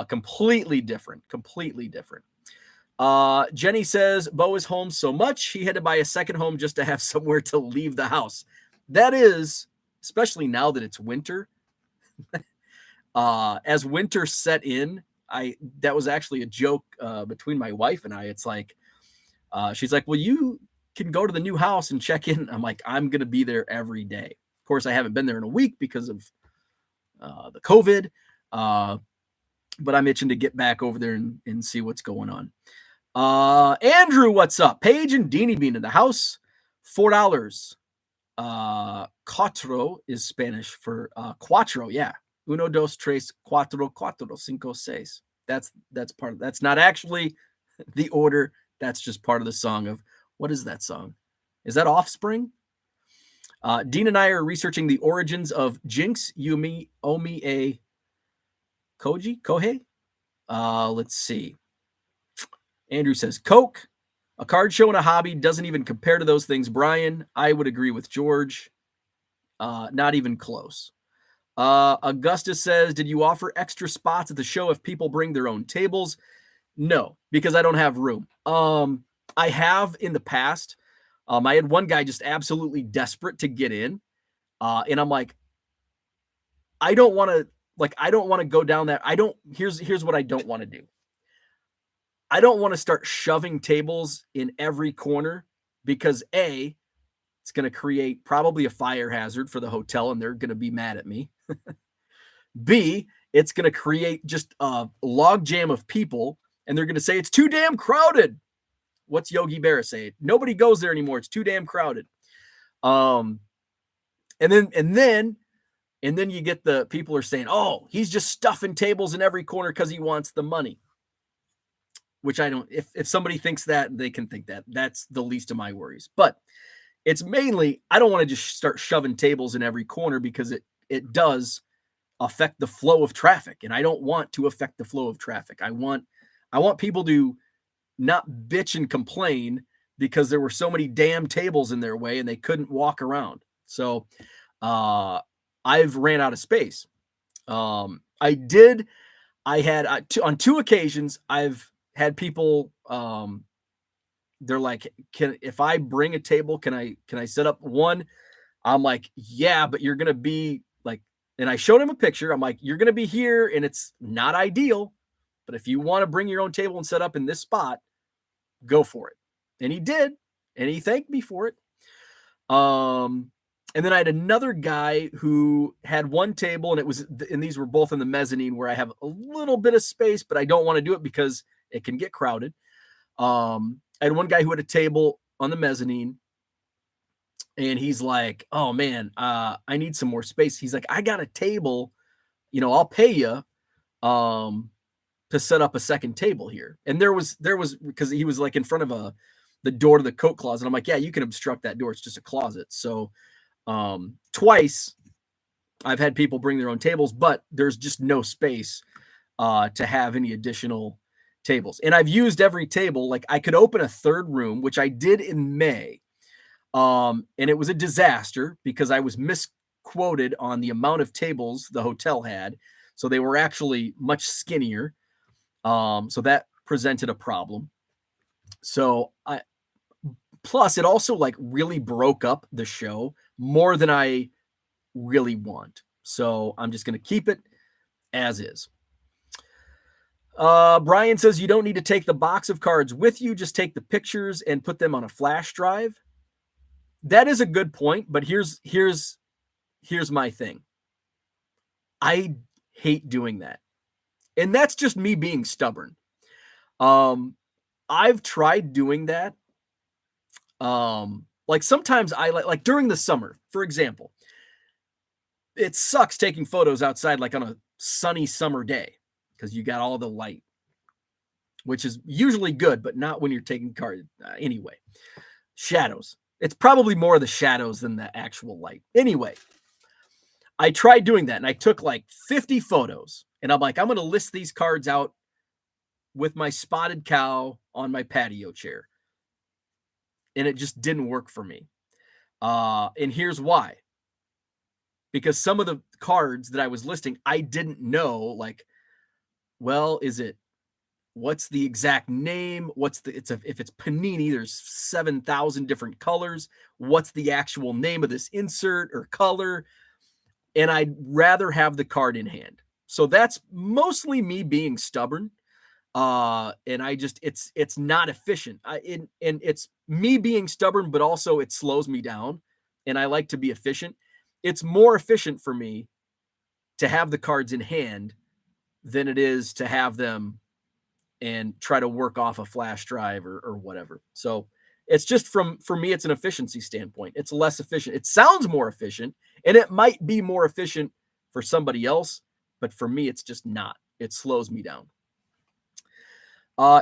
Completely different. Completely different. Jenny says Bo is home so much he had to buy a second home just to have somewhere to leave the house. That is, especially now that it's winter. As winter set in, that was actually a joke between my wife and I. It's like, she's like, well, you can go to the new house and check in. I'm like, I'm going to be there every day. Of course, I haven't been there in a week because of the COVID, but I'm itching to get back over there and see what's going on. Andrew, what's up? Paige and Deanie Bean in the house. $4. Cuatro is Spanish for cuatro. Yeah. Uno, dos, tres, cuatro, cuatro, cinco, seis. That's part of, that's not actually the order. That's just part of the song of, what is that song? Is that Offspring? Dean and I are researching the origins of Jinx, Yumi, Omi, A, Kohei. Let's see. Andrew says, Coke, a card show and a hobby doesn't even compare to those things. Brian, I would agree with George. Not even close. Augustus says, did you offer extra spots at the show if people bring their own tables? No, because I don't have room. I have in the past. I had one guy just absolutely desperate to get in. And I'm like, I don't want to go down that. Here's what I don't want to do. I don't want to start shoving tables in every corner because A, it's going to create probably a fire hazard for the hotel and they're going to be mad at me. B, it's going to create just a log jam of people and they're going to say it's too damn crowded. What's Yogi Berra say? Nobody goes there anymore. It's too damn crowded. And then you get the people are saying, oh, he's just stuffing tables in every corner because he wants the money. Which I don't, if somebody thinks that, they can think that. That's the least of my worries. But it's mainly, I don't want to just start shoving tables in every corner because it does affect the flow of traffic. And I don't want to affect the flow of traffic. I want people to not bitch and complain because there were so many damn tables in their way and they couldn't walk around. So I've ran out of space. On 2 occasions, I've had people, they're like, if I bring a table, can I set up one? I'm like, yeah, but you're going to be like, and I showed him a picture. I'm like, you're going to be here and it's not ideal, but if you want to bring your own table and set up in this spot, go for it. And he did. And he thanked me for it. And then I had another guy who had one table and these were both in the mezzanine where I have a little bit of space, but I don't want to do it because it can get crowded. I had one guy who had a table on the mezzanine and he's like, oh man, I need some more space. He's like, I got a table, I'll pay you, to set up a second table here. And there was, because he was like in front of the door to the coat closet. I'm like, yeah, you can obstruct that door. It's just a closet. So, twice I've had people bring their own tables, but there's just no space, to have any additional tables. And I've used every table. Like I could open a third room, which I did in May. And it was a disaster because I was misquoted on the amount of tables the hotel had. So they were actually much skinnier. So that presented a problem. So plus it also like really broke up the show more than I really want. So I'm just going to keep it as is. Brian says you don't need to take the box of cards with you. Just take the pictures and put them on a flash drive. That is a good point, but here's my thing. I hate doing that. And that's just me being stubborn. I've tried doing that. Like sometimes I like during the summer, for example, it sucks taking photos outside, like on a sunny summer day, because you got all the light, which is usually good, but not when you're taking cards. Anyway, shadows. It's probably more of the shadows than the actual light. Anyway, I tried doing that and I took like 50 photos and I'm like, I'm going to list these cards out with my spotted cow on my patio chair. And it just didn't work for me. And here's why. Because some of the cards that I was listing, I didn't know, like, well, what's the exact name? If it's Panini, there's 7,000 different colors. What's the actual name of this insert or color? And I'd rather have the card in hand. So that's mostly me being stubborn. And it's not efficient. And it's me being stubborn, but also it slows me down. And I like to be efficient. It's more efficient for me to have the cards in hand than it is to have them and try to work off a flash drive or whatever. So it's just for me, it's an efficiency standpoint. It's less efficient. It sounds more efficient and it might be more efficient for somebody else, but for me, it's just not. It slows me down.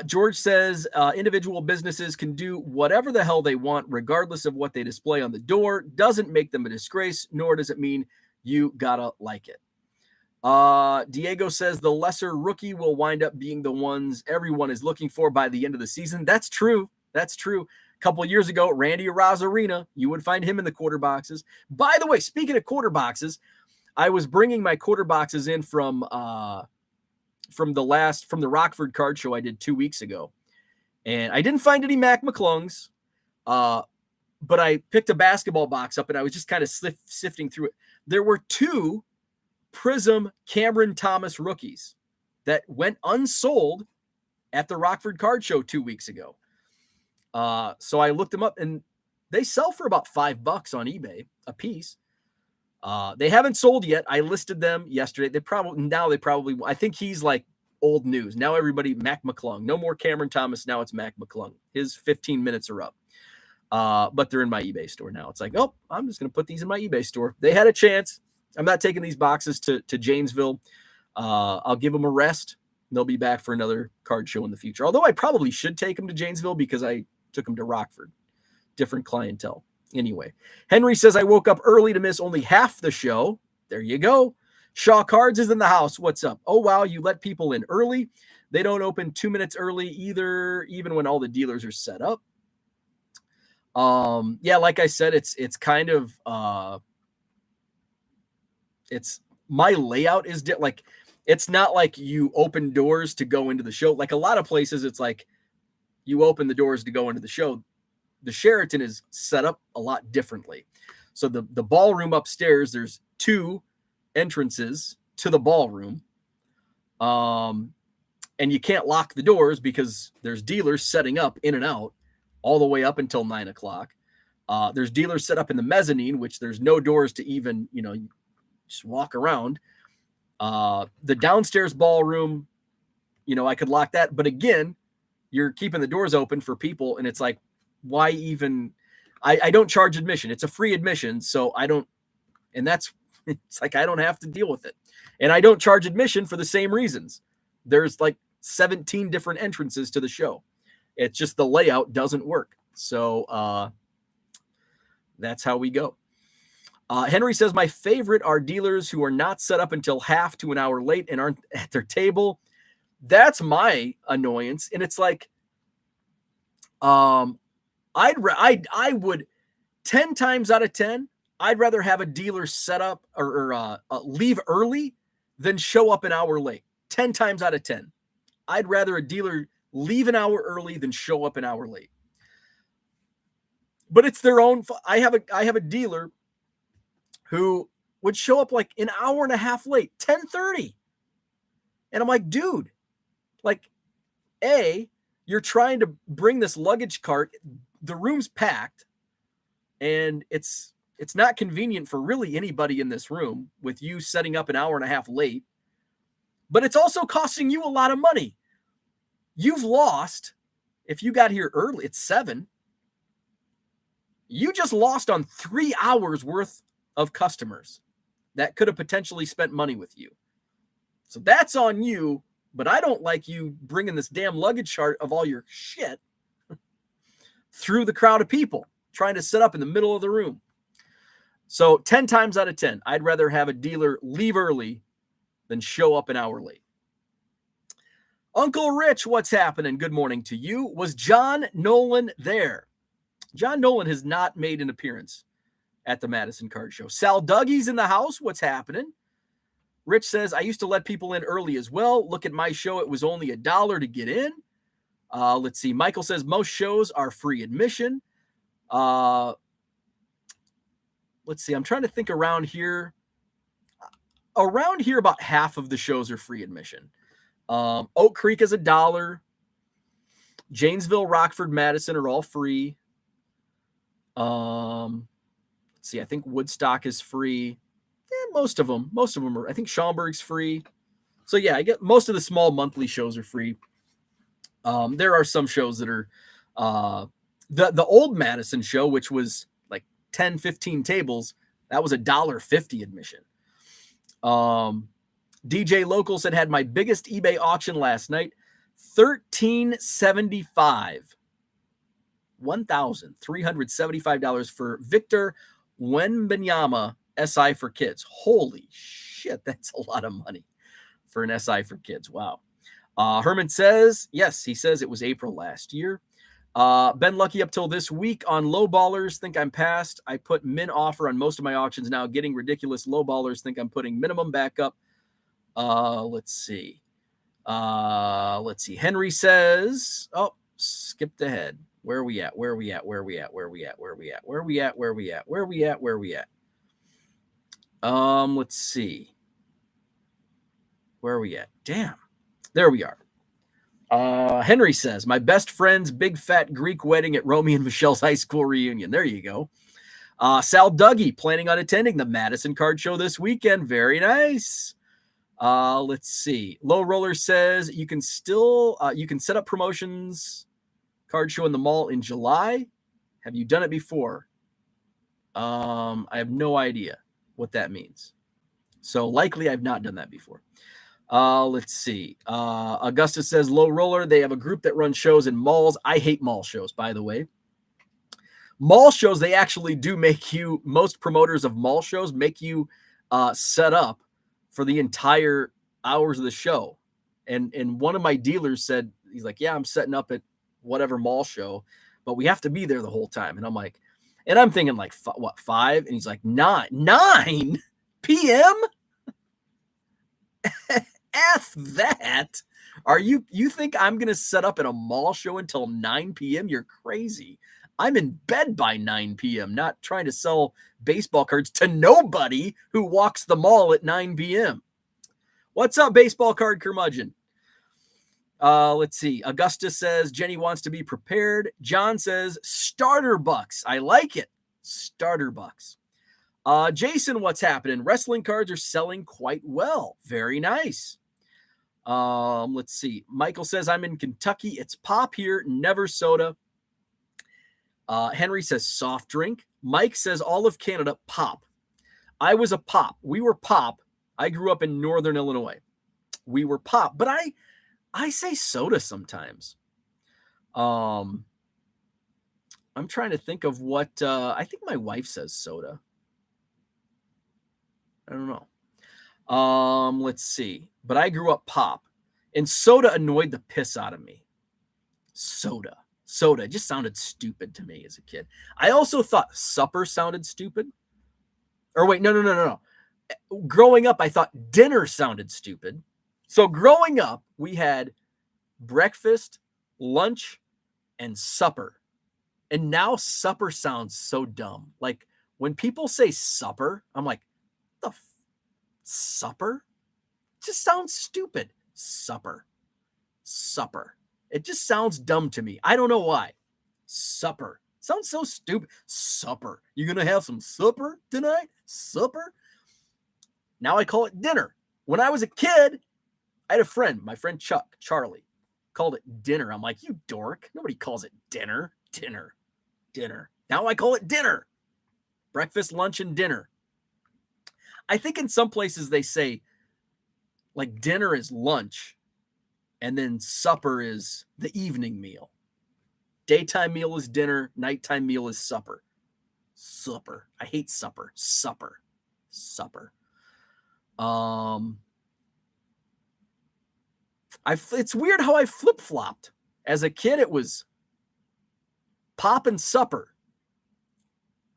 George says individual businesses can do whatever the hell they want, regardless of what they display on the door. Doesn't make them a disgrace, nor does it mean you gotta like it. Diego says the lesser rookie will wind up being the ones everyone is looking for by the end of the season. That's true. That's true. A couple of years ago, Randy Arozarena, you would find him in the quarter boxes. By the way, speaking of quarter boxes, I was bringing my quarter boxes in from the Rockford card show I did 2 weeks ago. And I didn't find any Mac McClungs, but I picked a basketball box up and I was just kind of sifting through it. There were 2 Prism Cameron Thomas rookies that went unsold at the Rockford card show 2 weeks ago. So I looked them up and they sell for about $5 on eBay a piece. They haven't sold yet. I listed them yesterday. They probably, I think he's like old news. Now everybody, Mac McClung. No more Cameron Thomas. Now it's Mac McClung. His 15 minutes are up. But they're in my eBay store now. It's like, oh, I'm just going to put these in my eBay store. They had a chance. I'm not taking these boxes to Janesville. I'll give them a rest. They'll be back for another card show in the future. Although I probably should take them to Janesville because I took them to Rockford. Different clientele. Anyway, Henry says, I woke up early to miss only half the show. There you go. Shaw Cards is in the house. What's up? Oh, wow. You let people in early. They don't open 2 minutes early either, even when all the dealers are set up. Yeah, like I said, it's kind of, it's my layout is like, it's not like you open doors to go into the show. Like a lot of places, it's like you open the doors to go into the show. The Sheraton is set up a lot differently. So the ballroom upstairs, there's 2 entrances to the ballroom. And you can't lock the doors because there's dealers setting up in and out all the way up until 9 o'clock. There's dealers set up in the mezzanine, which there's no doors to even, just walk around. The downstairs ballroom, I could lock that. But again, you're keeping the doors open for people. And it's like, why even? I don't charge admission. It's a free admission. So I don't, and it's like, I don't have to deal with it. And I don't charge admission for the same reasons. There's like 17 different entrances to the show. It's just the layout doesn't work. So that's how we go. Henry says, my favorite are dealers who are not set up until half to an hour late and aren't at their table. That's my annoyance. And it's like, I would 10 times out of 10, I'd rather have a dealer set up or leave early than show up an hour late. 10 times out of 10. I'd rather a dealer leave an hour early than show up an hour late. But it's their own. I have a dealer who would show up like an hour and a half late, 10:30. And I'm like, dude, like, you're trying to bring this luggage cart. The room's packed and it's not convenient for really anybody in this room with you setting up an hour and a half late, but it's also costing you a lot of money. You've lost, if you got here early, it's 7. You just lost on 3 hours worth of customers that could have potentially spent money with you. So that's on you, but I don't like you bringing this damn luggage chart of all your shit through the crowd of people trying to sit up in the middle of the room. So 10 times out of 10, I'd rather have a dealer leave early than show up an hour late. Uncle Rich, what's happening? Good morning to you. Was John Nolan there? John Nolan has not made an appearance at the Madison Card Show. Sal Dougie's in the house. What's happening? Rich says, I used to let people in early as well. Look at my show. It was only $1 to get in. Let's see. Michael says most shows are free admission. Let's see. I'm trying to think around here. Around here, about half of the shows are free admission. Oak Creek is $1. Janesville, Rockford, Madison are all free. Let's see. I think Woodstock is free. Most of them are. I think Schaumburg's free. So yeah, I get most of the small monthly shows are free. There are some shows that are the old Madison show, which was like 10, 15 tables. That was $1.50 admission. DJ Local said had my biggest eBay auction last night, $1,375. $1,375 for Victor Wembanyama SI for kids. Holy shit, that's a lot of money for an SI for kids. Wow. Herman says, yes, he says it was April last year. Been lucky up till this week on low ballers. Think I'm past. I put min offer on most of my auctions now. Getting ridiculous low ballers. Think I'm putting minimum back up. Let's see. Henry says, oh, skipped ahead. Where are we at? Where are we at? Where are we at? Where are we at? Where are we at? Where are we at? Where are we at? Where are we at? Where are we at? Let's see. Where are we at? Damn. There we are. Henry says, my best friend's big fat Greek wedding at Romeo and Michelle's high school reunion. There you go. Sal Dougie planning on attending the Madison Card Show this weekend. Very nice. Let's see. Low Roller says you can still you can set up promotions card show in the mall in July. Have you done it before? I have no idea what that means. So likely I've not done that before. Let's see. Augustus says Low Roller, they have a group that runs shows in malls. I hate mall shows, by the way. Mall shows, they actually do make you, most promoters of mall shows make you set up for the entire hours of the show. And one of my dealers said, he's like, yeah, I'm setting up at whatever mall show, but we have to be there the whole time. And I'm like, and I'm thinking like, what, 5? And he's like, 9 p.m.? F that. You think I'm going to set up at a mall show until 9 p.m.? You're crazy. I'm in bed by 9 p.m., not trying to sell baseball cards to nobody who walks the mall at 9 p.m. What's up, baseball card curmudgeon? Let's see. Augustus says Jenny wants to be prepared. John says starter bucks. I like it. Starter bucks. Jason, what's happening? Wrestling cards are selling quite well. Very nice. Let's see. Michael says I'm in Kentucky. It's pop here, never soda. Henry says soft drink. Mike says all of Canada pop. I was a pop. We were pop. I grew up in Northern Illinois. We were pop, but I say soda sometimes. I'm trying to think of what I think my wife says soda. I don't know. Let's see. But I grew up pop. And soda annoyed the piss out of me. Soda just sounded stupid to me as a kid. I also thought supper sounded stupid. Or wait, no. Growing up, I thought dinner sounded stupid. So growing up, we had breakfast, lunch, and supper. And now supper sounds so dumb. Like when people say supper, I'm like, supper? It just sounds stupid. Supper. It just sounds dumb to me. I don't know why. Supper. Sounds so stupid. Supper. You gonna have some supper tonight? Supper? Now I call it dinner. When I was a kid, I had a friend, my friend Chuck, Charlie, called it dinner. I'm like, you dork. Nobody calls it dinner. Dinner. Now I call it dinner. Breakfast, lunch, and dinner. I think in some places they say like dinner is lunch and then supper is the evening meal. Daytime meal is dinner. Nighttime meal is supper. Supper. I hate supper. Supper. It's weird how I flip-flopped. As a kid, it was pop and supper.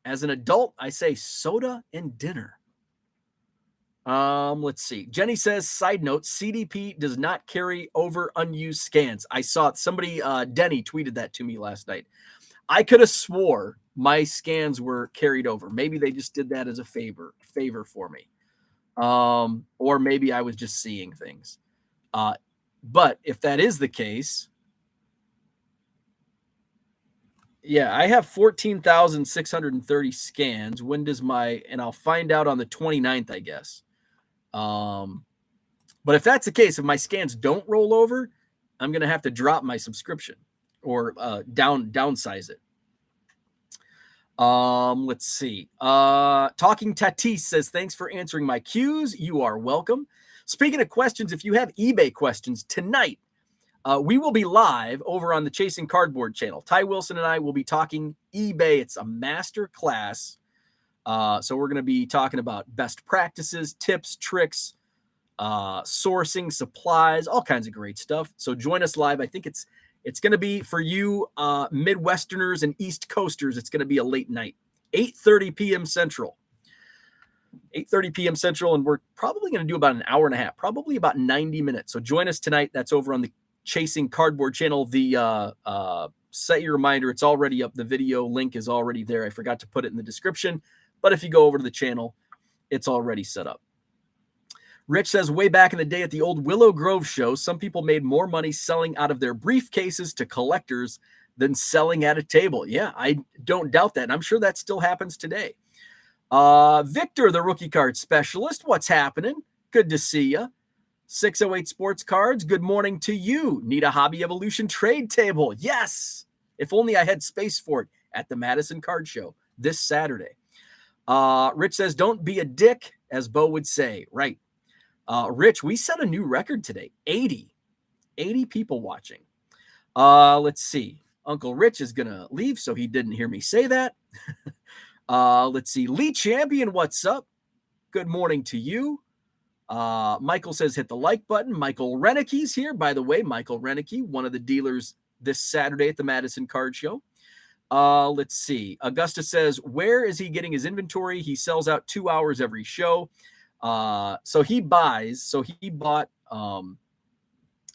As an adult, I say soda and dinner. Let's see. Jenny says, side note, CDP does not carry over unused scans. I saw somebody, Denny tweeted that to me last night. I could have swore my scans were carried over. Maybe they just did that as a favor for me. Or maybe I was just seeing things. But if that is the case, yeah, I have 14,630 scans. When does and I'll find out on the 29th, I guess. But if that's the case, if my scans don't roll over, I'm going to have to drop my subscription or downsize it. Let's see. Talking Tatis says, thanks for answering my cues. You are welcome. Speaking of questions, if you have eBay questions tonight, we will be live over on the Chasing Cardboard channel. Ty Wilson and I will be talking eBay. It's a master class. So we're going to be talking about best practices, tips, tricks, sourcing, supplies, all kinds of great stuff. So join us live. I think it's going to be for you Midwesterners and East Coasters. It's going to be a late night, 8:30 p.m. Central. 8:30 p.m. Central, and we're probably going to do about an hour and a half, probably about 90 minutes. So join us tonight. That's over on the Chasing Cardboard channel. The set your reminder. It's already up. The video link is already there. I forgot to put it in the description, but if you go over to the channel, it's already set up. Rich says, way back in the day at the old Willow Grove show, some people made more money selling out of their briefcases to collectors than selling at a table. Yeah, I don't doubt that. And I'm sure that still happens today. Victor, the rookie card specialist, what's happening? Good to see you. 608 Sports Cards, good morning to you. Need a Hobby Evolution trade table? Yes. If only I had space for it at the Madison Card Show this Saturday. Rich says, don't be a dick, as Bo would say. Right. Rich, we set a new record today. 80 people watching. Let's see. Uncle Rich is going to leave, so he didn't hear me say that. Let's see. Lee Champion, what's up? Good morning to you. Michael says, hit the like button. Michael Renicke's here. By the way, Michael Rennicke, one of the dealers this Saturday at the Madison Card Show. Let's see. Augusta says, where is he getting his inventory? He sells out 2 hours every show. So he bought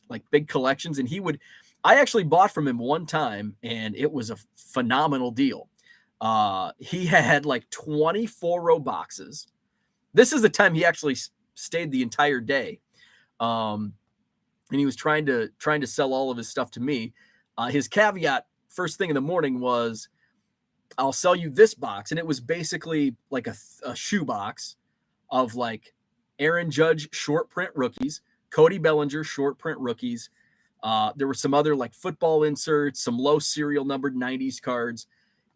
like big collections, and I actually bought from him one time, and it was a phenomenal deal. He had like 24 row boxes. This is the time he actually stayed the entire day. And he was trying to sell all of his stuff to me. His caveat first thing in the morning was, I'll sell you this box. And it was basically like a shoe box of like Aaron Judge short print rookies, Cody Bellinger short print rookies. There were some other like football inserts, some low serial numbered 90s cards.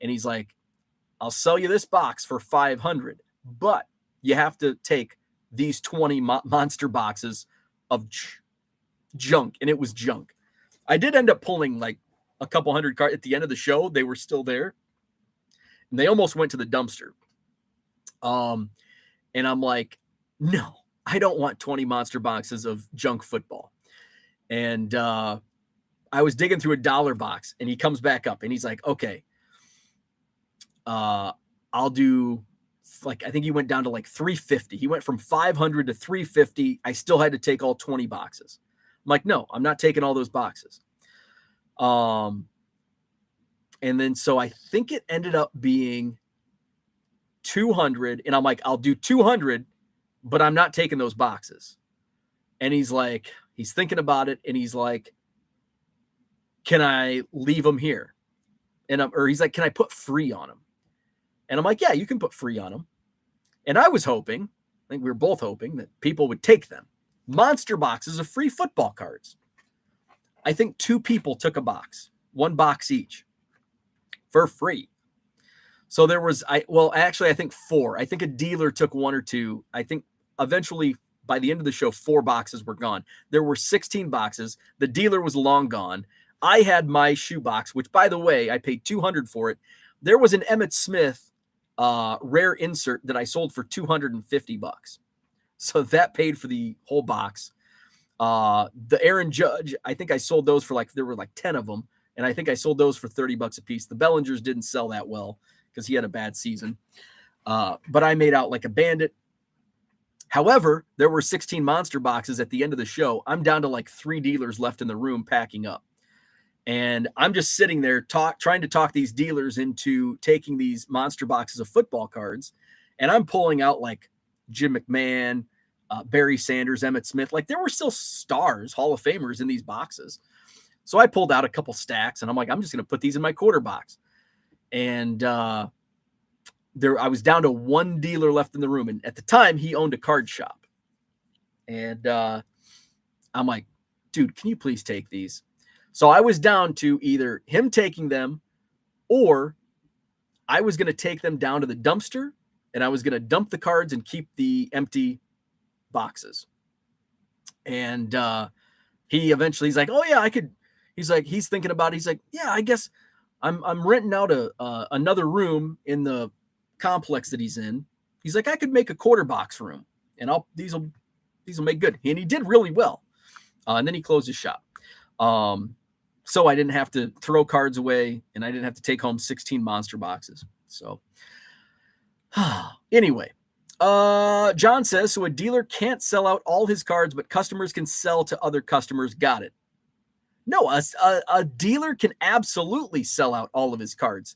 And he's like, I'll sell you this box for $500, but you have to take these 20 monster boxes of junk. And it was junk. I did end up pulling like a couple hundred cards at the end of the show. They were still there, and they almost went to the dumpster. And I'm like, no, I don't want 20 monster boxes of junk football. And I was digging through a dollar box, and he comes back up and he's like, okay, I'll do like, I think he went down to like 350. He went from 500 to 350. I still had to take all 20 boxes. I'm like, no, I'm not taking all those boxes. And then, so I think it ended up being 200, and I'm like, I'll do 200, but I'm not taking those boxes. And he's like, he's thinking about it, and he's like, can I leave them here? Or he's like, can I put free on them? And I'm like, yeah, you can put free on them. And I was hoping, I think we were both hoping, that people would take them. Monster boxes of free football cards. I think 2 people took a box, 1 box each for free. So there was, I think 4. I think a dealer took 1 or 2. I think eventually by the end of the show, 4 boxes were gone. There were 16 boxes. The dealer was long gone. I had my shoe box, which, by the way, I paid $200 for it. There was an Emmitt Smith rare insert that I sold for $250. So that paid for the whole box. The Aaron Judge, I think I sold those for there were 10 of them. And I think I sold those for $30 a piece. The Bellingers didn't sell that well because he had a bad season. But I made out like a bandit. However, there were 16 monster boxes at the end of the show. I'm down to 3 dealers left in the room packing up. And I'm just sitting there trying to talk these dealers into taking these monster boxes of football cards. And I'm pulling out Jim McMahon, Barry Sanders, Emmitt Smith. There were still stars, Hall of Famers in these boxes. So I pulled out a couple stacks and I'm like, I'm just going to put these in my quarter box. And I was down to 1 dealer left in the room. And at the time he owned a card shop. And I'm like, dude, can you please take these? So I was down to either him taking them or I was going to take them down to the dumpster and I was going to dump the cards and keep the empty boxes. And he's like, oh yeah, I could. He's thinking about it. He's like, yeah, I guess I'm renting out another room in the complex that he's in. He's like, I could make a quarter box room and these will make good. And he did really well. And then he closed his shop. So I didn't have to throw cards away and I didn't have to take home 16 monster boxes. So anyway, John says, so a dealer can't sell out all his cards, but customers can sell to other customers. Got it. No, a dealer can absolutely sell out all of his cards.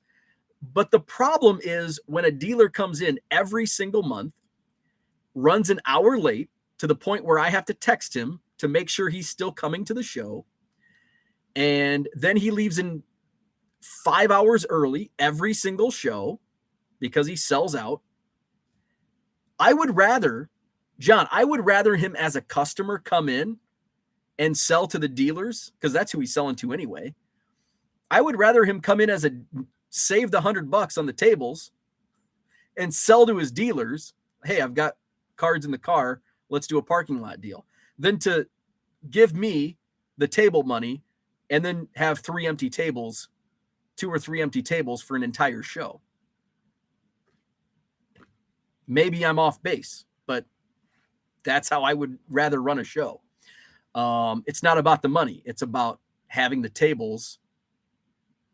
But the problem is when a dealer comes in every single month, runs an hour late to the point where I have to text him to make sure he's still coming to the show. And then he leaves in 5 hours early every single show because he sells out. I would rather him as a customer come in and sell to the dealers because that's who he's selling to anyway. I would rather him come in as save the $100 on the tables and sell to his dealers. Hey, I've got cards in the car. Let's do a parking lot deal. Than to give me the table money and then have 2 or 3 empty tables for an entire show. Maybe I'm off base, but that's how I would rather run a show. It's not about the money. It's about having the tables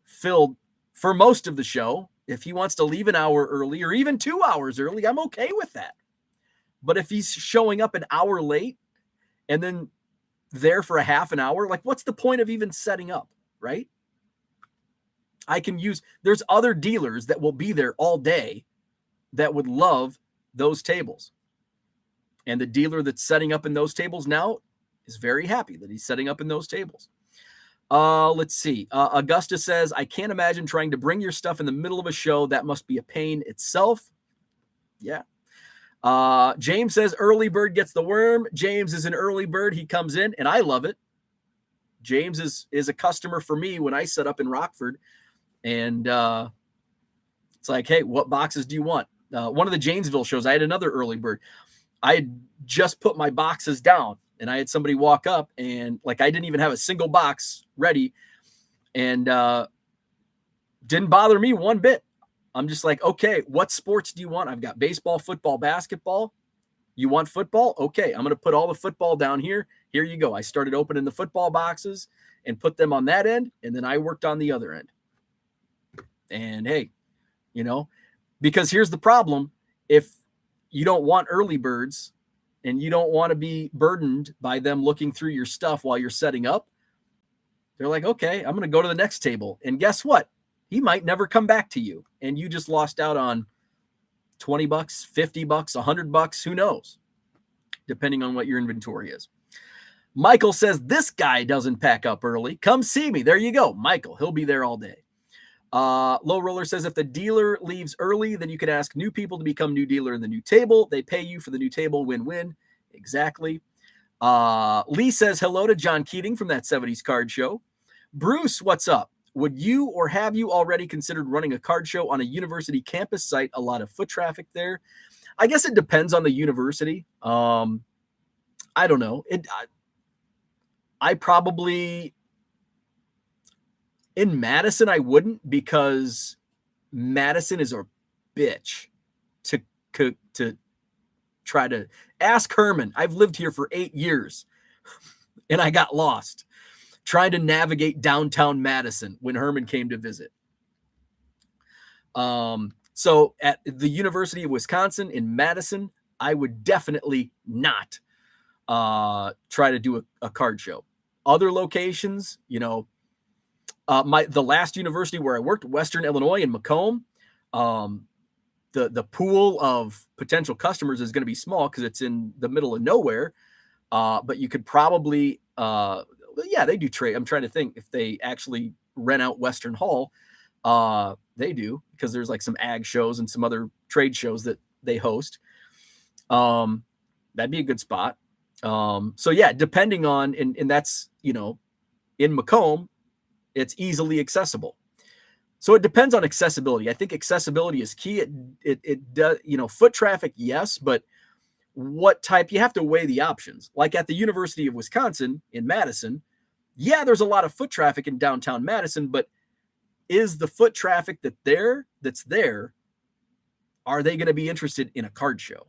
filled for most of the show. If he wants to leave an hour early or even 2 hours early, I'm okay with that. But if he's showing up an hour late and then there for a half an hour, what's the point of even setting up, right? There's other dealers that will be there all day that would love those tables. And the dealer that's setting up in those tables now is very happy that he's setting up in those tables. Let's see. Augusta says, I can't imagine trying to bring your stuff in the middle of a show. That must be a pain itself. Yeah. James says, early bird gets the worm. James is an early bird. He comes in and I love it. James is a customer for me when I set up in Rockford. And it's like, hey, what boxes do you want? One of the Janesville shows, I had another early bird. I had just put my boxes down and I had somebody walk up and I didn't even have a single box ready and didn't bother me one bit. I'm just like, okay, what sports do you want? I've got baseball, football, basketball. You want football? Okay, I'm going to put all the football down here. Here you go. I started opening the football boxes and put them on that end, and then I worked on the other end. And hey, because here's the problem. If you don't want early birds and you don't want to be burdened by them looking through your stuff while you're setting up, they're like, okay, I'm going to go to the next table. And guess what? He might never come back to you. And you just lost out on $20, $50, $100, who knows? Depending on what your inventory is. Michael says, this guy doesn't pack up early. Come see me. There you go. Michael, he'll be there all day. Low Roller says, if the dealer leaves early, then you can ask new people to become new dealer in the new table. They pay you for the new table. Win-win. Exactly. Lee says, hello to John Keating from that 70s card show. Bruce, what's up? Would you or have you already considered running a card show on a university campus site? A lot of foot traffic there. I guess it depends on the university. I don't know. I probably in Madison, I wouldn't, because Madison is a bitch to try to ask Herman. I've lived here for 8 years and I got lost trying to navigate downtown Madison when Herman came to visit. So at the University of Wisconsin in Madison, I would definitely not try to do a card show. Other locations, the last university where I worked, Western Illinois in Macomb, the pool of potential customers is going to be small because it's in the middle of nowhere. But you could probably, they do trade. I'm trying to think if they actually rent out Western Hall. They do, because there's like some ag shows and some other trade shows that they host. That'd be a good spot. So yeah, depending on, and that's, in Macomb, it's easily accessible. So it depends on accessibility. I think accessibility is key. It does, foot traffic, yes, but what type, you have to weigh the options. Like at the University of Wisconsin in Madison, yeah, there's a lot of foot traffic in downtown Madison, but is the foot traffic that's there, are they going to be interested in a card show?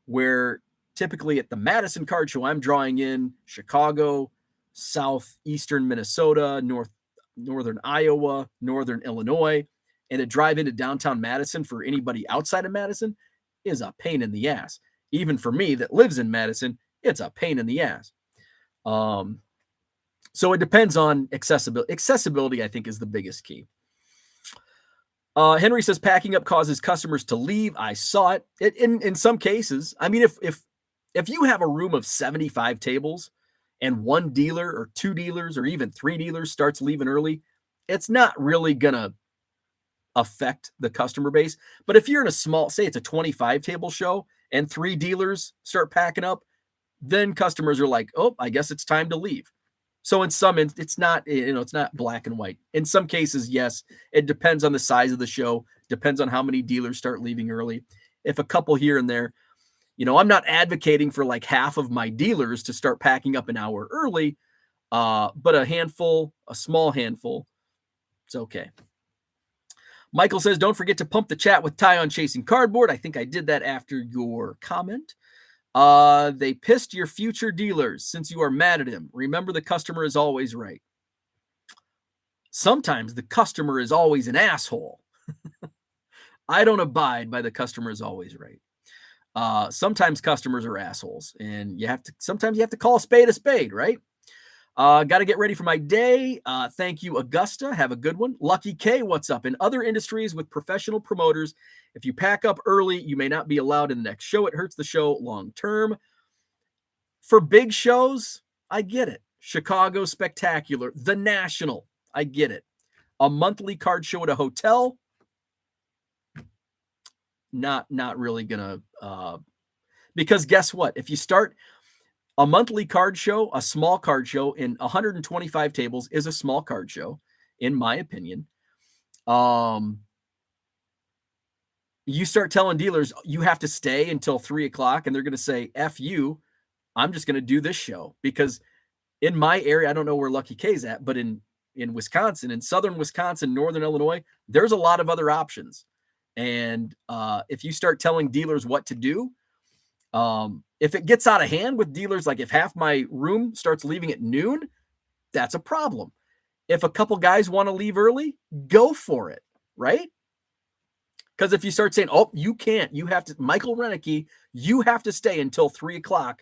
Where typically at the Madison card show, I'm drawing in Chicago, southeastern Minnesota, northern Iowa, northern Illinois, and to drive into downtown Madison for anybody outside of Madison is a pain in the ass. Even for me that lives in Madison, it's a pain in the ass. So it depends on accessibility. Accessibility, I think, is the biggest key. Henry says packing up causes customers to leave. I saw it. In some cases. I mean, if you have a room of 75 tables and one dealer or two dealers or even three dealers starts leaving early, it's not really going to affect the customer base. But if you're in a small, say it's a 25 table show and three dealers start packing up, then customers are like, oh, I guess it's time to leave. So in some, it's not, it's not black and white. In some cases, yes, it depends on the size of the show, depends on how many dealers start leaving early. If a couple here and there, I'm not advocating for like half of my dealers to start packing up an hour early, but a small handful, it's okay. Michael says, don't forget to pump the chat with Ty on chasing cardboard. I think I did that after your comment. They pissed your future dealers since you are mad at him. Remember, the customer is always right. Sometimes the customer is always an asshole. I don't abide by the customer is always right. Sometimes customers are assholes, and sometimes you have to call a spade, right? Got to get ready for my day. Thank you, Augusta. Have a good one. Lucky K, what's up? In other industries with professional promoters, if you pack up early, you may not be allowed in the next show. It hurts the show long term. For big shows, I get it. Chicago Spectacular, the National, I get it. A monthly card show at a hotel, not really gonna, because guess what? If you start a monthly card show, a small card show in 125 tables is a small card show, in my opinion. You start telling dealers you have to stay until 3:00 and they're going to say, F you, I'm just going to do this show. Because in my area, I don't know where Lucky K's at, but in Wisconsin, in southern Wisconsin, northern Illinois, there's a lot of other options. And if you start telling dealers what to do, if it gets out of hand with dealers, like if half my room starts leaving at noon, that's a problem. If a couple guys want to leave early, go for it, right? Because if you start saying, oh, you can't, you have to, Michael Renicky, you have to stay until 3:00,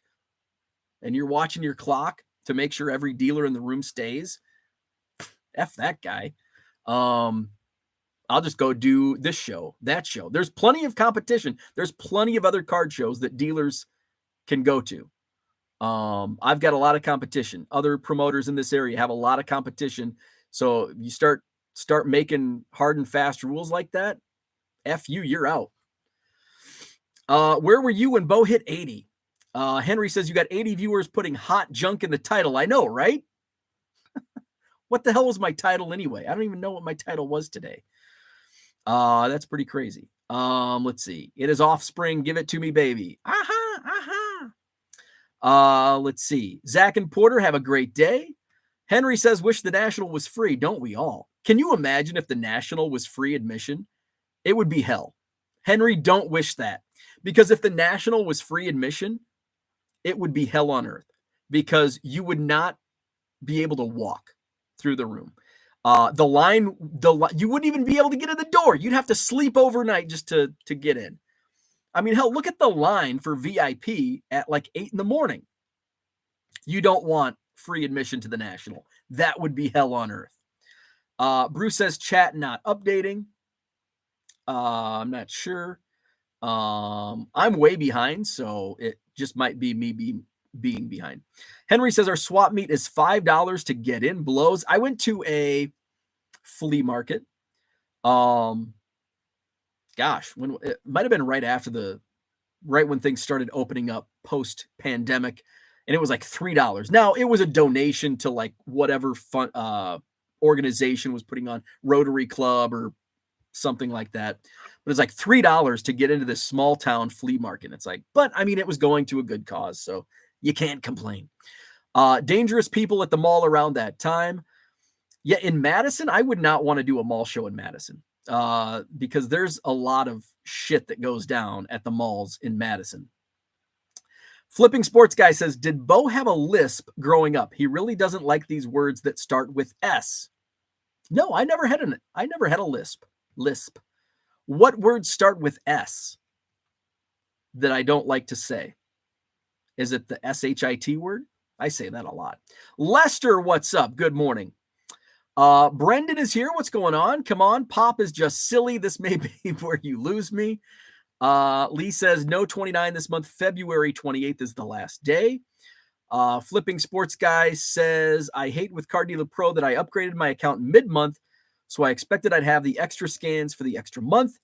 and you're watching your clock to make sure every dealer in the room stays, F that guy. I'll just go do this show, that show. There's plenty of competition. There's plenty of other card shows that dealers can go to. I've got a lot of competition. Other promoters in this area have a lot of competition. So you start making hard and fast rules like that, F you, you're out. Where were you when Bo hit 80? Henry says you got 80 viewers putting hot junk in the title. I know, right? What the hell was my title anyway? I don't even know what my title was today. That's pretty crazy. Let's see. It is Offspring. Give it to me, baby. Let's see. Zach and Porter, have a great day. Henry says, wish the National was free. Don't we all? Can you imagine if the National was free admission? It would be hell. Henry, don't wish that. Because if the National was free admission, it would be hell on earth because you would not be able to walk through the room. You wouldn't even be able to get in the door. You'd have to sleep overnight just to get in. I mean, hell, look at the line for VIP at like 8 a.m. You don't want free admission to the National. That would be hell on earth. Bruce says chat not updating. I'm not sure. I'm way behind, so it just might be me being behind. Henry says our swap meet is $5 to get in. Blows. I went to a flea market. Gosh, when it might have been right when things started opening up post-pandemic, and it was like $3. Now it was a donation to like whatever fun organization was putting on, Rotary Club or something like that. But it's like $3 to get into this small town flea market. It's like, but I mean, it was going to a good cause, so you can't complain. Dangerous people at the mall around that time. Yeah, in Madison, I would not want to do a mall show in Madison because there's a lot of shit that goes down at the malls in Madison. Flipping Sports Guy says, did Bo have a lisp growing up? He really doesn't like these words that start with S. No, I never had a lisp. What words start with S that I don't like to say? Is it the SHIT word? I say that a lot. Lester, what's up? Good morning. Brendan is here. What's going on? Come on. Pop is just silly. This may be where you lose me. Lee says no 29 this month. February 28th is the last day. Flipping Sports Guy says, I hate with Car Dealer Pro that I upgraded my account mid-month, so I expected I'd have the extra scans for the extra month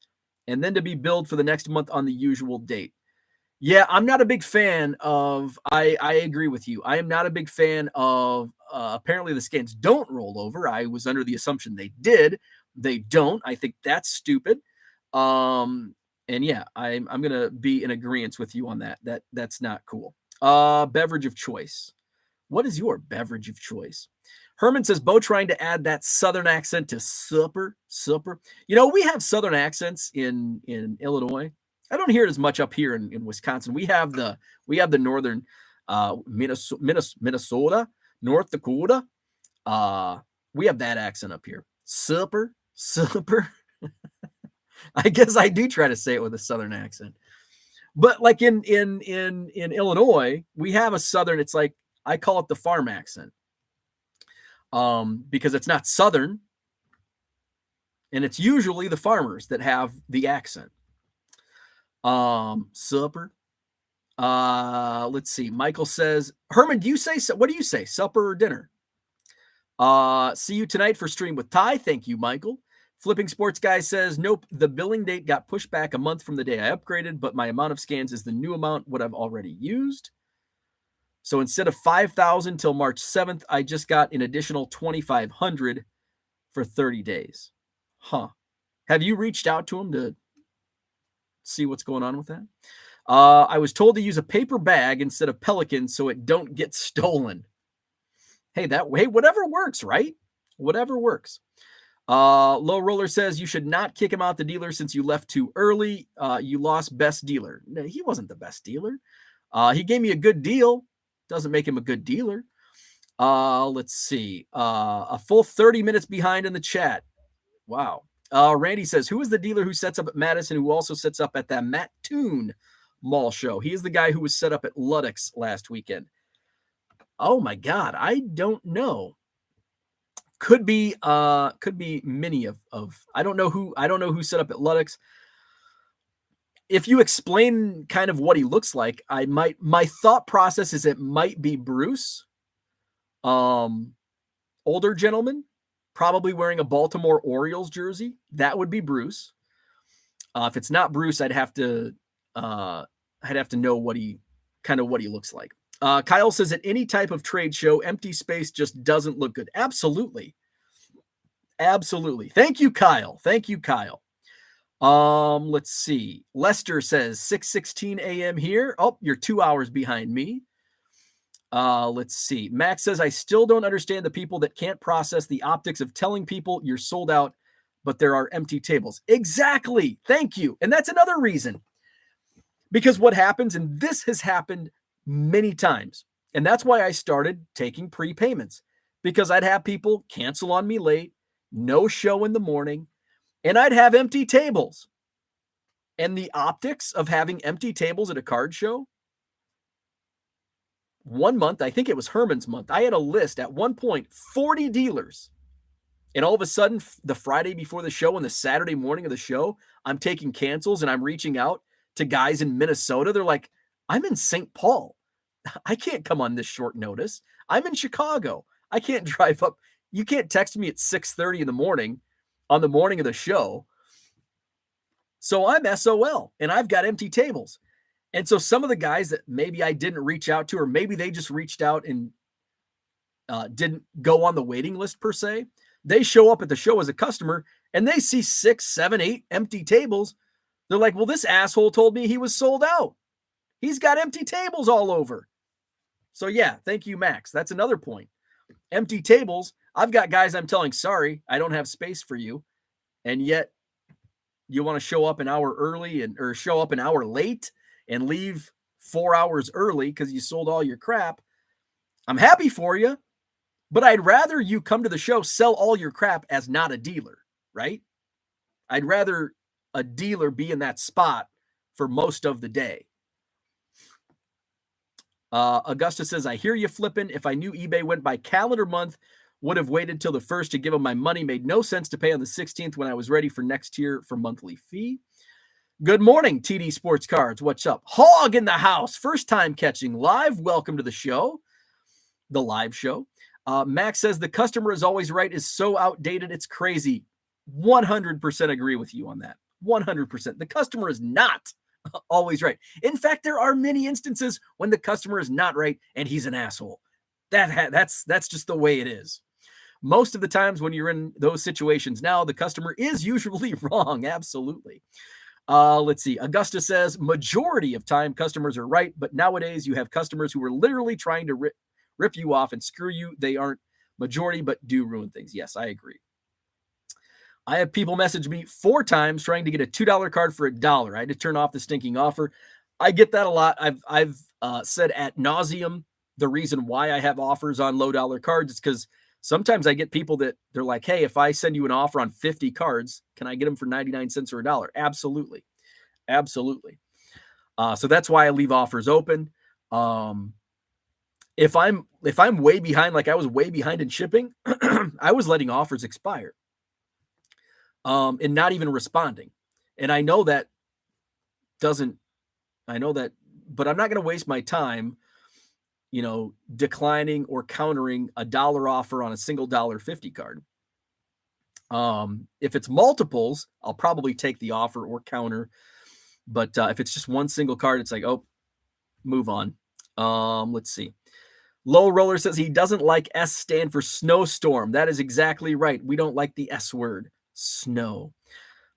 and then to be billed for the next month on the usual date. Yeah, I'm not a big fan of, I agree with you. I am not a big fan of, apparently the scans don't roll over. I was under the assumption they did. They don't. I think that's stupid. And yeah, I'm going to be in agreement with you on that. That's not cool. Beverage of choice. What is your beverage of choice? Herman says, Bo trying to add that Southern accent to supper. You know, we have Southern accents in Illinois. I don't hear it as much up here in Wisconsin. We have the northern Minnesota, North Dakota. We have that accent up here. Supper. I guess I do try to say it with a Southern accent. But like in Illinois, we have a Southern, it's like, I call it the farm accent. Because it's not Southern. And it's usually the farmers that have the accent. Supper. Let's see. Michael says, Herman, what do you say? Supper or dinner? See you tonight for Stream with Ty. Thank you, Michael. Flipping Sports Guy says, nope, the billing date got pushed back a month from the day I upgraded, but my amount of scans is the new amount, what I've already used. So instead of 5,000 till March 7th, I just got an additional 2,500 for 30 days. Huh. Have you reached out to him to see what's going on with that? I was told to use a paper bag instead of Pelican so it don't get stolen. Hey, whatever works, right? Whatever works. Low Roller says you should not kick him out the dealer since you left too early. You lost best dealer. No, he wasn't the best dealer. He gave me a good deal. Doesn't make him a good dealer. Let's see. A full 30 minutes behind in the chat. Wow. Randy says, who is the dealer who sets up at Madison who also sets up at that Matt Toon mall show? He is the guy who was set up at Ludex last weekend. Oh my God. I don't know. Could be many of I don't know who set up at Ludex. If you explain kind of what he looks like, my thought process is it might be Bruce. Older gentleman, probably wearing a Baltimore Orioles jersey. That would be Bruce. If it's not Bruce, I'd have to know what he looks like. Kyle says at any type of trade show, empty space just doesn't look good. Absolutely. Thank you, Kyle. Let's see. Lester says 6:16 a.m. here. Oh, you're 2 hours behind me. Let's see. Max says, I still don't understand the people that can't process the optics of telling people you're sold out but there are empty tables. Exactly. Thank you. And that's another reason. Because what happens, and this has happened many times, and that's why I started taking prepayments, because I'd have people cancel on me late, no show in the morning, and I'd have empty tables. And the optics of having empty tables at a card show, one month, I think it was Herman's month, I had a list at one point, 40 dealers. And all of a sudden, the Friday before the show and the Saturday morning of the show, I'm taking cancels and I'm reaching out to guys in Minnesota. They're like, I'm in St. Paul. I can't come on this short notice. I'm in Chicago. I can't drive up. You can't text me at 6:30 in the morning on the morning of the show. So I'm SOL and I've got empty tables. And so some of the guys that maybe I didn't reach out to, or maybe they just reached out and didn't go on the waiting list per se, they show up at the show as a customer and they see 6, 7, 8 empty tables. They're like, well, this asshole told me he was sold out. He's got empty tables all over. So yeah, thank you, Max. That's another point. Empty tables. I've got guys I'm telling, sorry, I don't have space for you. And yet you want to show up an hour early or show up an hour late and leave 4 hours early because you sold all your crap. I'm happy for you, but I'd rather you come to the show, sell all your crap as not a dealer, right? I'd rather a dealer be in that spot for most of the day. Augusta says, I hear you flipping. If I knew eBay went by calendar month, would have waited till the 1st to give them my money. Made no sense to pay on the 16th when I was ready for next year for monthly fee. Good morning, TD Sports Cards. What's up? Hog in the house. First time catching live. Welcome to the show, the live show. Max says the customer is always right is so outdated. It's crazy. 100% agree with you on that. 100%. The customer is not always right. In fact, there are many instances when the customer is not right and he's an asshole. That's just the way it is. Most of the times when you're in those situations now, the customer is usually wrong. Absolutely. Let's see. Augusta says majority of time customers are right, but nowadays you have customers who are literally trying to rip you off and screw you. They aren't majority, but do ruin things. Yes, I agree. I have people message me 4 times trying to get a $2 card for $1. I had to turn off the stinking offer. I get that a lot. I've said ad nauseum the reason why I have offers on low dollar cards is because sometimes I get people that they're like, hey, if I send you an offer on 50 cards, can I get them for 99 cents or $1? Absolutely. Absolutely. So that's why I leave offers open. If I'm way behind, like I was way behind in shipping, I was letting offers expire. And not even responding. And I know that, but I'm not going to waste my time, declining or countering a $1 offer on a single $1.50 card. If it's multiples, I'll probably take the offer or counter. But if it's just one single card, it's like, oh, move on. Let's see. Low Roller says he doesn't like S stand for snowstorm. That is exactly right. We don't like the S word. Snow.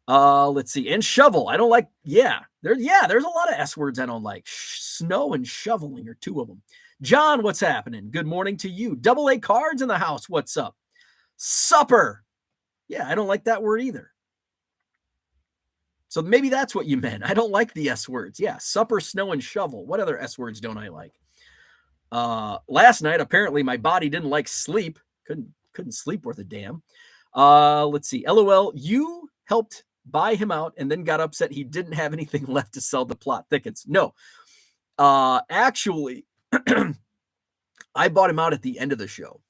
Let's see. And shovel. I don't like, there's a lot of S words I don't like. Snow and shoveling are 2 of them. John, what's happening? Good morning to you. AA cards in the house. What's up? Supper. Yeah, I don't like that word either. So maybe that's what you meant. I don't like the S words. Yeah, supper, snow, and shovel. What other S words don't I like? Last night, apparently my body didn't like sleep. Couldn't sleep worth a damn. Let's see. LOL, you helped buy him out and then got upset he didn't have anything left to sell the plot thickets. No. Actually, I bought him out at the end of the show.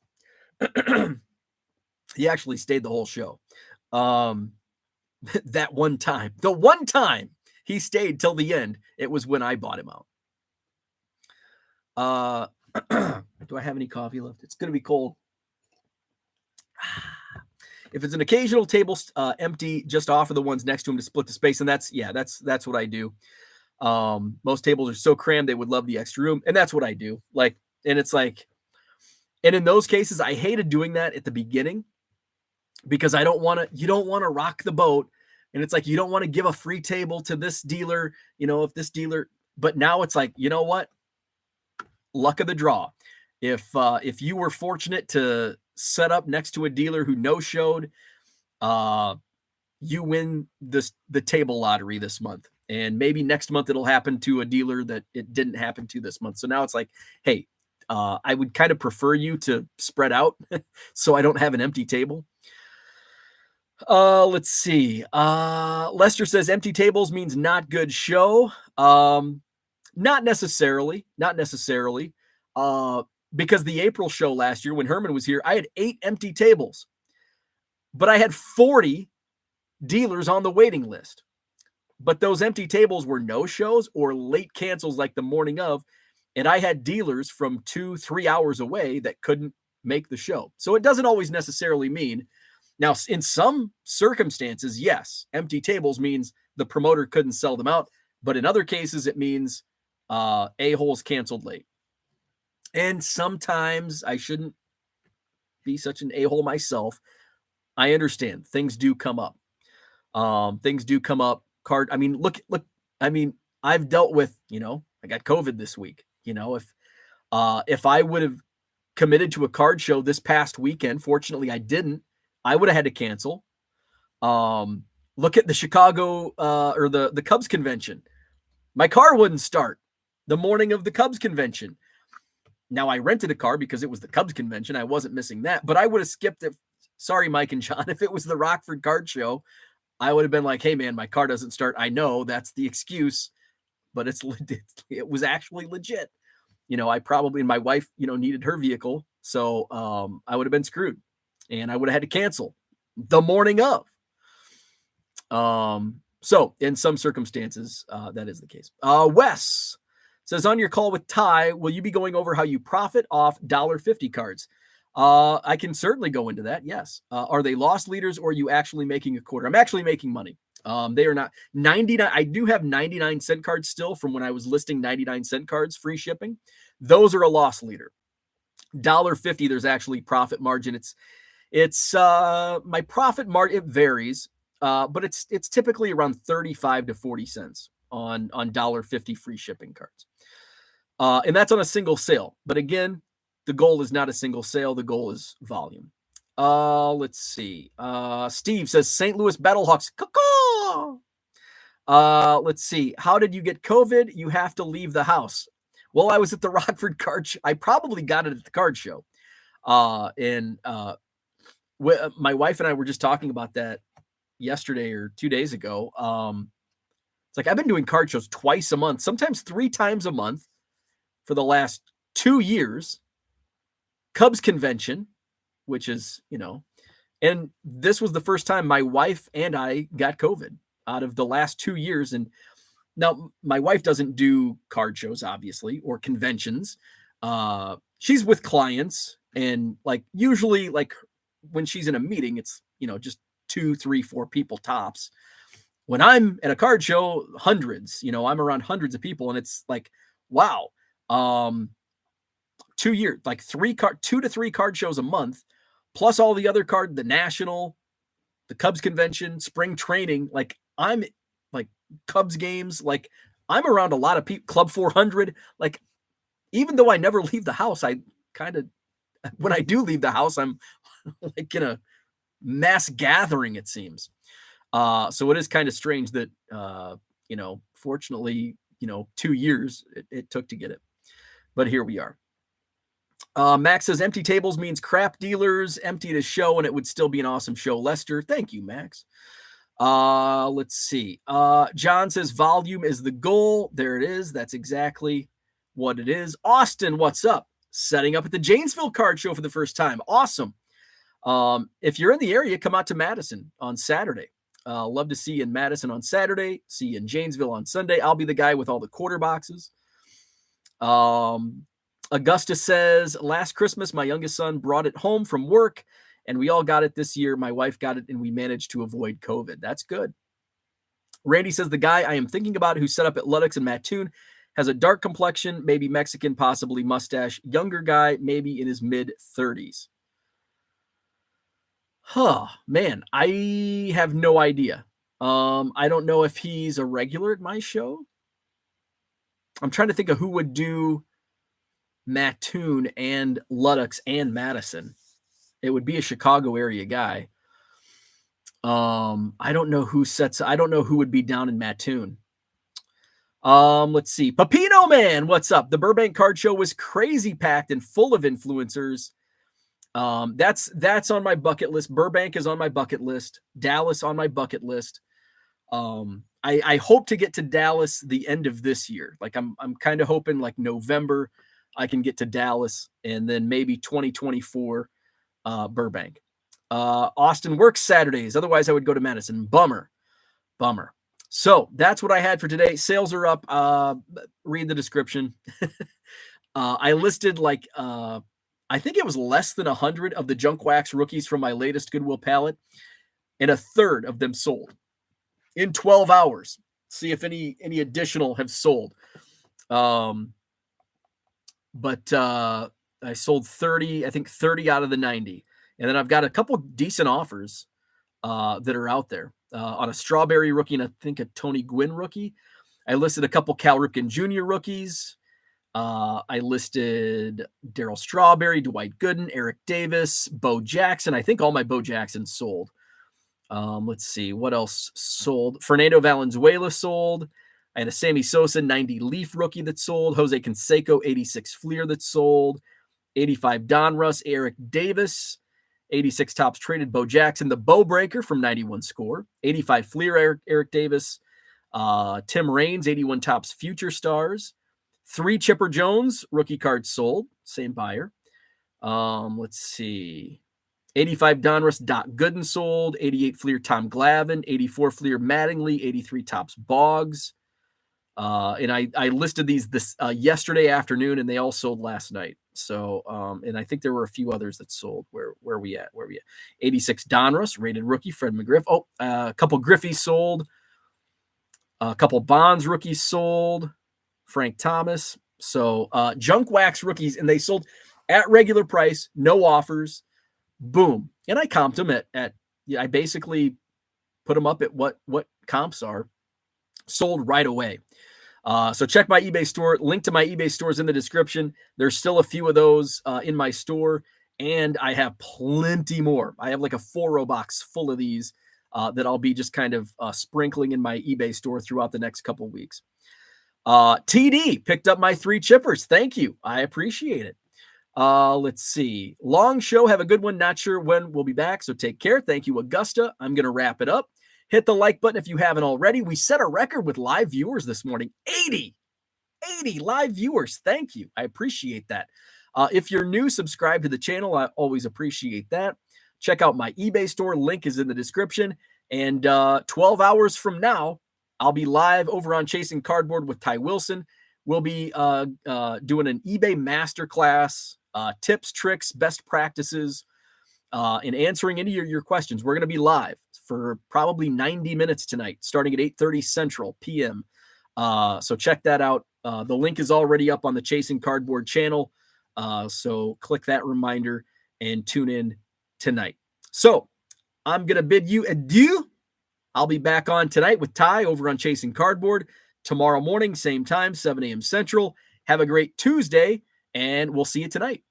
He actually stayed the whole show. That one time. The one time he stayed till the end, it was when I bought him out. Do I have any coffee left? It's going to be cold. If it's an occasional table empty, just offer the ones next to him to split the space. And that's what I do. Most tables are so crammed, they would love the extra room. And that's what I do. And in those cases, I hated doing that at the beginning because you don't want to rock the boat. And it's like, you don't want to give a free table to this dealer, if this dealer, but now it's like, you know what? Luck of the draw. If you were fortunate to set up next to a dealer who no-showed, you win the table lottery this month. And maybe next month it'll happen to a dealer that it didn't happen to this month. So now it's like, hey, I would kind of prefer you to spread out so I don't have an empty table. Let's see. Lester says empty tables means not good show. Not necessarily. Not necessarily. Because the April show last year when Herman was here, I had 8 empty tables, but I had 40 dealers on the waiting list. But those empty tables were no shows or late cancels like the morning of. And I had dealers from 2-3 hours away that couldn't make the show. So it doesn't always necessarily mean. Now, in some circumstances, yes, empty tables means the promoter couldn't sell them out. But in other cases, it means a-holes canceled late. And sometimes I shouldn't be such an a-hole myself. I understand things do come up. Things do come up. I mean, look. I mean, I've dealt with, I got COVID this week. If I would have committed to a card show this past weekend, fortunately I didn't, I would have had to cancel. Look at the Chicago or the Cubs convention. My car wouldn't start the morning of the Cubs convention. Now I rented a car because it was the Cubs convention. I wasn't missing that, but I would have skipped it. Sorry, Mike and John. If it was the Rockford card show, I would have been like, hey man, my car doesn't start. I know that's the excuse, but it was actually legit. I probably, and my wife, needed her vehicle. So I would have been screwed and I would have had to cancel the morning of. So in some circumstances, that is the case. Wes says, on your call with Ty, will you be going over how you profit off $1.50 cards? I can certainly go into that. Yes. Are they loss leaders or are you actually making a quarter? I'm actually making money. They are not 99. I do have 99-cent cards still from when I was listing 99-cent cards, free shipping. Those are a loss leader. $1.50. There's actually profit margin. It's my profit margin. It varies, but it's typically around 35 to 40 cents on $1.50 free shipping cards. And that's on a single sale. But again, the goal is not a single sale. The goal is volume. Let's see. Steve says St. Louis Battlehawks. Let's see. How did you get COVID? You have to leave the house. Well, I was at the Rockford card show. I probably got it at the card show. And my wife and I were just talking about that yesterday or 2 days ago. It's like I've been doing card shows twice a month, sometimes 3 times a month for the last 2 years. Cubs convention, which is, and this was the first time my wife and I got COVID out of the last 2 years. And now my wife doesn't do card shows, obviously, or conventions. She's with clients and usually when she's in a meeting, it's, just 2, 3, 4 people tops. When I'm at a card show, hundreds, I'm around hundreds of people and it's like, wow. 2 years, 2 to 3 card shows a month, plus all the other the national, the Cubs convention, spring training. I'm Cubs games. I'm around a lot of people, Club 400. Even though I never leave the house, I when I do leave the house, I'm in a mass gathering, it seems. So it is kind of strange that, fortunately, 2 years it took to get it, but here we are. Max says empty tables means crap dealers emptied a show and it would still be an awesome show. Lester, thank you, Max. Let's see. John says volume is the goal. There it is. That's exactly what it is. Austin, what's up? Setting up at the Janesville card show for the first time. Awesome. If you're in the area, come out to Madison on Saturday. Love to see you in Madison on Saturday. See you in Janesville on Sunday. I'll be the guy with all the quarter boxes. Augustus says, last Christmas, my youngest son brought it home from work, and we all got it this year. My wife got it, and we managed to avoid COVID. That's good. Randy says, the guy I am thinking about who set up at Luddux and Mattoon has a dark complexion, maybe Mexican, possibly mustache. Younger guy, maybe in his mid-30s. Man, I have no idea. I don't know if he's a regular at my show. I'm trying to think of who would do Mattoon and Luddux and Madison. It would be a Chicago area guy. I don't know who would be down in Mattoon. Let's see. Papino Man, what's up? The Burbank Card Show was crazy packed and full of influencers. That's on my bucket list. Burbank is on my bucket list. Dallas on my bucket list. I hope to get to Dallas the end of this year. Like I'm kind of hoping like November I can get to Dallas, and then maybe 2024 Burbank. Austin works Saturdays. Otherwise, I would go to Madison. Bummer. So that's what I had for today. Sales are up. Read the description. I listed like I think it was less than 100 of the junk wax rookies from my latest Goodwill pallet, and a third of them sold in 12 hours. See if any additional have sold. But I sold 30, I think 30 out of the 90. And then I've got a couple decent offers that are out there on a strawberry rookie and I think a Tony Gwynn rookie. I listed a couple Cal Ripken Jr. rookies. I listed Darryl Strawberry, Dwight Gooden, Eric Davis, Bo Jackson. I think all my Bo Jacksons sold. Let's see what else sold. Fernando Valenzuela sold. I had a Sammy Sosa 90 Leaf rookie that sold. Jose Canseco 86 Fleer that sold. 85 Donruss, Eric Davis. 86 Tops traded, Bo Jackson, the Bow Breaker from 91 Score. 85 Fleer, Eric Davis. Tim Raines, 81 Tops Future Stars. 3 Chipper Jones rookie cards sold. Same buyer. Let's see. 85 Donruss, Doc Gooden sold. 88 Fleer, Tom Glavine. 84 Fleer, Mattingly. 83 Tops Boggs. And I listed these this yesterday afternoon, and they all sold last night. So, and I think there were a few others that sold. Where are we at? 86 Donruss, rated rookie, Fred McGriff. Oh, a couple Griffies sold. A couple Bonds rookies sold. Frank Thomas. So, junk wax rookies, and they sold at regular price, no offers. Boom. And I comped them at I basically put them up at what comps are. Sold right away. So check my eBay store. Link to my eBay store is in the description. There's still a few of those in my store, and I have plenty more. I have like a 4-row box full of these that I'll be just kind of sprinkling in my eBay store throughout the next couple weeks. TD picked up my 3 chippers. Thank you. I appreciate it. Let's see. Long show. Have a good one. Not sure when we'll be back, so take care. Thank you, Augusta. I'm going to wrap it up. Hit the like button if you haven't already. We set a record with live viewers this morning. 80 live viewers. Thank you. I appreciate that. If you're new, subscribe to the channel. I always appreciate that. Check out my eBay store. Link is in the description. And 12 hours from now, I'll be live over on Chasing Cardboard with Ty Wilson. We'll be doing an eBay masterclass, tips, tricks, best practices, and answering any of your questions. We're going to be live for probably 90 minutes tonight, starting at 8:30 Central PM. So check that out. The link is already up on the Chasing Cardboard channel. So click that reminder and tune in tonight. So I'm going to bid you adieu. I'll be back on tonight with Ty over on Chasing Cardboard. Tomorrow morning, same time, 7 a.m. Central. Have a great Tuesday, and we'll see you tonight.